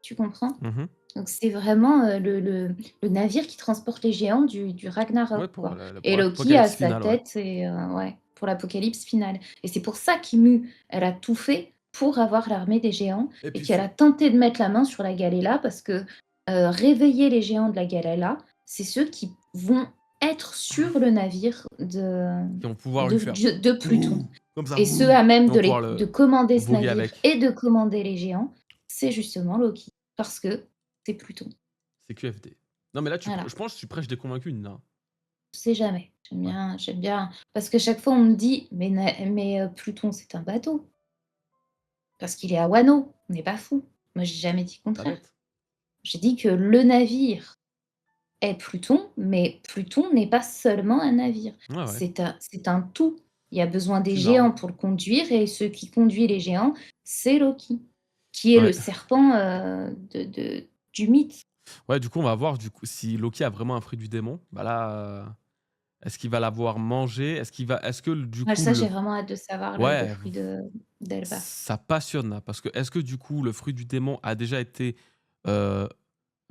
Tu comprends? Mhm. Donc c'est vraiment, le navire qui transporte les géants du Ragnarok, Ouais, pour quoi, et Loki à l'apocalypse sa finale, ouais. tête et ouais, pour l'apocalypse finale et c'est pour ça qu'Immu, elle a tout fait pour avoir l'armée des géants Et et puis, qu'elle a tenté de mettre la main sur la Galéla parce que, réveiller les géants de la Galéla, c'est ceux qui vont être sur le navire qui vont pouvoir lui faire. de Pluton Ouh, comme ça. et ceux Ouh, à même ils vont pouvoir le de commander ce voguer navire avec. et de commander les géants, c'est justement Loki parce que c'est Pluton. C'est QFD. Non, mais là, Voilà, je pense que tu prêches des convaincus, Nina. on sait jamais. Ouais. J'aime bien parce que chaque fois on me dit: mais Pluton c'est un bateau, parce qu'il est à Wano». On n'est pas fou. Moi j'ai jamais dit le Pas contraire. bête. J'ai dit que le navire est Pluton, mais Pluton n'est pas seulement un navire. Ouais, ouais. C'est un tout. Il y a besoin des C'est une arme. géants pour le conduire et ceux qui conduit les géants, c'est Loki, qui est le Ouais. serpent, du mythe. Ouais, du coup, on va voir du coup, si Loki a vraiment un fruit du démon. Bah là, est-ce qu'il va l'avoir mangé? Est-ce que du Ouais, coup, ça j'ai vraiment hâte de savoir le ouais, fruit d'Elbaf. ça passionne là. Parce que est-ce que du coup, le fruit du démon a déjà été euh,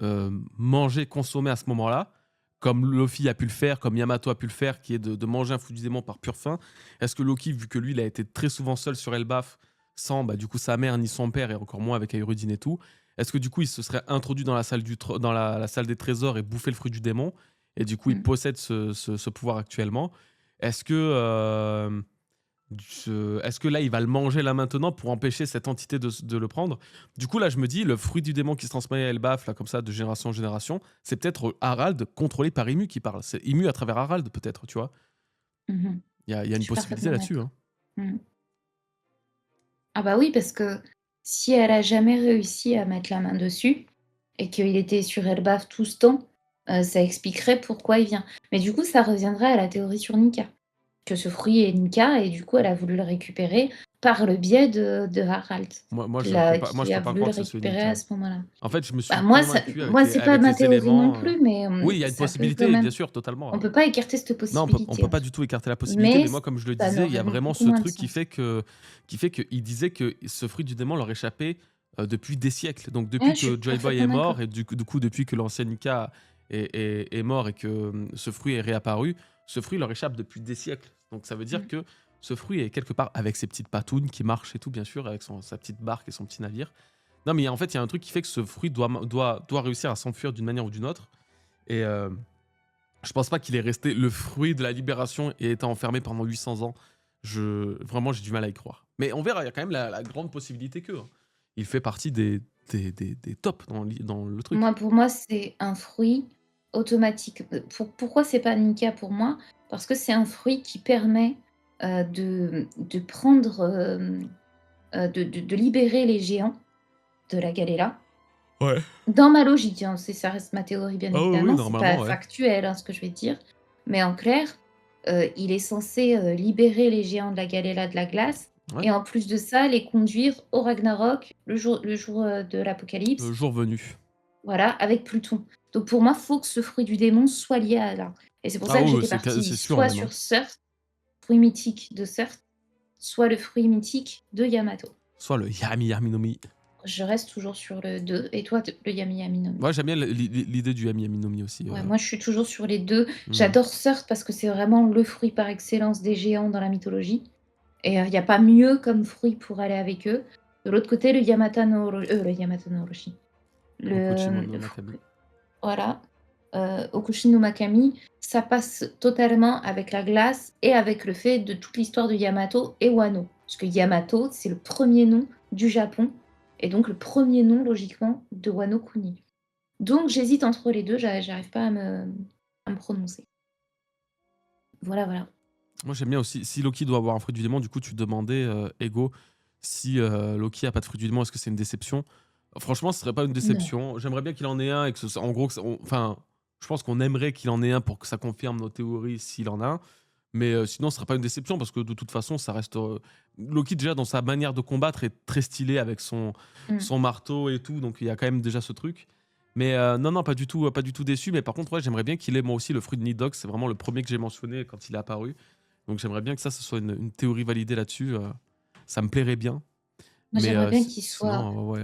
manger, consommer à ce moment-là, comme Luffy a pu le faire, comme Yamato a pu le faire, qui est de manger un fruit du démon par pure faim. Est-ce que Loki, vu que lui, il a été très souvent seul sur Elbaf, sans du coup sa mère ni son père, et encore moins avec Ayurudin et tout, est-ce que du coup il se serait introduit dans la salle, dans la salle des trésors et bouffé le fruit du démon, et du coup il Mm. possède ce pouvoir actuellement? Est-ce que, est-ce que là il va le manger là maintenant pour empêcher cette entité de le prendre? Du coup là je me dis, le fruit du démon qui se transmet à Elbaf, là comme ça, de génération en génération, c'est peut-être Harald contrôlé par Imu qui parle. C'est Imu à travers Harald peut-être, tu vois. Mhm. Il y a Je une suis possibilité parfaitement là-dessus, d'accord. hein. Mm. Ah bah oui, parce que si elle a jamais réussi à mettre la main dessus et qu'il était sur Elbaf tout ce temps, ça expliquerait pourquoi il vient. Mais du coup, ça reviendrait à la théorie sur Nika. Que ce fruit est Nika et du coup, elle a voulu le récupérer par le biais de Harald, Moi qui je a peux pas voulu le croire que ce soit récupérer à Nika. ce moment-là. En fait, je me Bah, suis convaincu moi, c'est pas avec ma les théorie non éléments. plus, mais Oui, il y a une ça peut quand possibilité, bien même. sûr, totalement, On hein. peut pas écarter cette Non, on possibilité, peut en pas fait. du tout écarter la possibilité, Mais mais moi, comme je le ça disais, il y a aurait vraiment beaucoup ce moins de truc sens. qui fait qu'il disait que ce fruit du démon leur échappait depuis des siècles. Donc Ouais, depuis je suis que Joy Boy est parfaitement mort, d'accord. et du coup, depuis que l'ancien Nika est mort et que ce fruit est réapparu, ce fruit leur échappe depuis des siècles. Donc ça veut dire Mmh. que ce fruit est quelque part avec ses petites patounes qui marchent et tout, bien sûr, avec sa petite barque et son petit navire. Non, mais en fait, il y a un truc qui fait que ce fruit doit réussir à s'enfuir d'une manière ou d'une autre. Et je pense pas qu'il est resté le fruit de la libération et été enfermé pendant 800 ans. Vraiment, j'ai du mal à y croire. Mais on verra, il y a quand même la grande possibilité que, hein. Il fait partie des tops dans le truc. Moi, pour moi, c'est un fruit automatique. Pourquoi c'est pas Nika pour moi? Parce que c'est un fruit qui permet, de prendre, de libérer les géants de la Galéla. Ouais. Dans ma logique, hein, ça reste ma théorie bien Ah oui, oui, évidemment, c'est pas normalement, ouais. factuel, hein, ce que je vais te dire. Mais en clair, il est censé, libérer les géants de la Galéla de la glace Ouais. et en plus de ça, les conduire au Ragnarok, le jour, de Le l'apocalypse, jour venu. voilà, avec Pluton. Donc pour moi, faut que ce fruit du démon soit lié à là et c'est pour Ah ça que oui, oui, j'étais partie c'est sûr soit même, hein. sur Surf, fruit mythique de Surf, soit le fruit mythique de Yamato. Soit le Yami Yami no Mi. Je reste toujours sur le 2 et toi, t le Yami Yami no Mi? Moi, j'aime bien l'idée du Yami Yami no Mi aussi. Ouais, moi je suis toujours sur les 2. Hmm. J'adore Surf parce que c'est vraiment le fruit par excellence des géants dans la mythologie et il y a pas mieux comme fruit pour aller avec eux. De l'autre côté, le Yamata no Orochi, Okuchi le no Makami. fruit voilà, Okushi no Makami, ça passe totalement avec la glace et avec le fait de toute l'histoire de Yamato et Wano. Parce que Yamato, c'est le premier nom du Japon et donc le premier nom logiquement de Wano Kuni. Donc j'hésite entre les 2. J'arrive pas à me prononcer. Voilà, voilà. Moi, j'aime bien aussi. Si Loki doit avoir un fruit du démon, du coup, tu demandais, Ego, si Loki a pas de fruit du démon, est-ce que c'est une déception? Franchement, ce serait pas une Non. déception. J'aimerais bien qu'il en ait un et que en gros, enfin, je pense qu'on aimerait qu'il en ait un pour que ça confirme nos théories s'il en a un. Mais sinon, ce serait pas une déception parce que de toute façon, ça reste. Loki, déjà, dans sa manière de combattre, est très stylé avec Mmh. son marteau et tout. Donc, il y a quand même déjà ce truc. Mais non, non, pas du tout déçu. Mais par contre, ouais, j'aimerais bien qu'il ait moi aussi le fruit de Nidok. C'est vraiment le premier que j'ai mentionné quand il est apparu. Donc j'aimerais bien que ça, ce soit une théorie validée là-dessus. Ça me plairait bien. Moi, Mais j'aimerais bien qu'il soit sinon, ouais.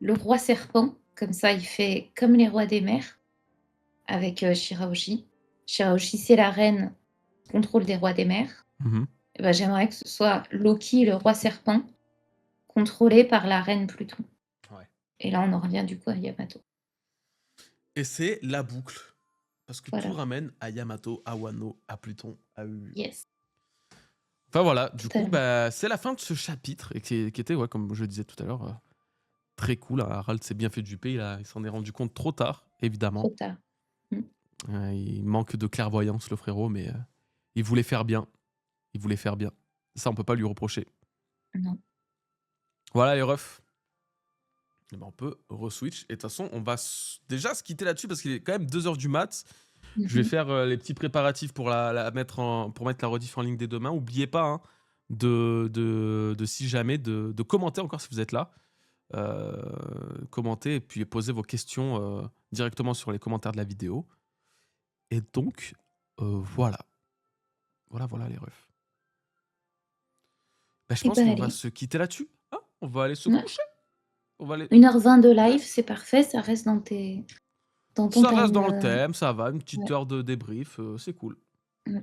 le roi serpent, comme ça il fait comme les rois des mers avec, Shirahoshi. Shirahoshi, c'est la reine contrôle des rois des mers. Mhm. Et bah, j'aimerais que ce soit Loki, le roi serpent, contrôlé par la reine Pluton. Ouais. Et là, on en revient du coup à Yamato. Et c'est la boucle. Parce que tout Voilà. ramène à Yamato, à Wano, à Pluton, à Uu. Yes, Enfin voilà, du coup, totalement. bah, c'est la fin de ce chapitre. Et qui était, ouais, comme je le disais tout à l'heure, très cool. Harald s'est bien fait duper. Il s'en est rendu compte trop tard, évidemment. Trop tard. Mmh. Il manque de clairvoyance, le frérot, mais il voulait faire bien. Il voulait faire bien. Ça, on peut pas lui reprocher. Non. Voilà les refs. Eh ben, on peut re-switch. Et de toute façon, on va déjà se quitter là-dessus parce qu'il est quand même 2 heures du mat. Je vais Mmh. faire les petits préparatifs pour pour mettre la rediff en ligne dès demain. N'oubliez pas, hein, si jamais de commenter encore si vous êtes là. Commentez et puis posez vos questions directement sur les commentaires de la vidéo. Et donc, voilà. Voilà les refs. Bah, je Et pense bah, qu'on va allez. se quitter là-dessus, hein. On va aller se Ouais. coucher. On va les... 1h20 de Ouais. live, c'est parfait, ça reste dans ton Ça reste time. dans le thème, ça va, une petite Ouais. heure de débrief, c'est cool.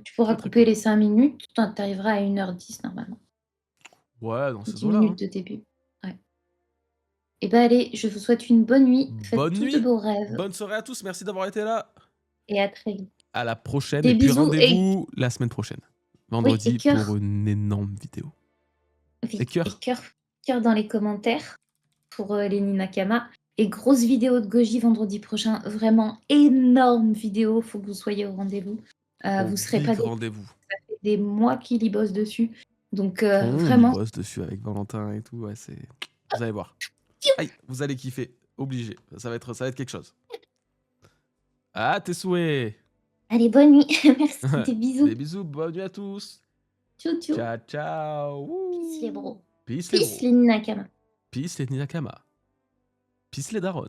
Tu pourras Très très couper cool. les 5 minutes, tu arriveras à 1h10 normalement. Ouais, dans ces 10 eaux-là. minutes de début. Ouais. Et ben allez, je vous souhaite une bonne nuit, faites Bonne tous de nuit, beaux rêves bonne soirée à tous, merci d'avoir été là. et à très vite. À la prochaine, Des et puis bisous et rendez-vous la semaine prochaine. oui, et Vendredi pour cœur, une énorme vidéo. Et oui, et cœur. cœur dans les commentaires pour les Ninakama. Et grosse vidéo de Goji vendredi prochain, vraiment énorme vidéo, faut que vous soyez au rendez-vous. Au Vous serez big pas déçus, rendez-vous. ça fait des mois qu'il y bosse dessus. Donc On y vraiment, bosse dessus avec Valentin et tout, ouais, c'est... Vous allez voir. Aïe, vous allez kiffer, obligé. Ça va être quelque chose. Ah, tes souhaits. allez, bonne nuit, merci, des Des bisous. bisous, bonne nuit à tous. Tchou tchou. Ciao, ciao. Peace les Ouh. bros. Peace les Peace bros. les Ninakama. Peace les Ninakama. Peace les darons.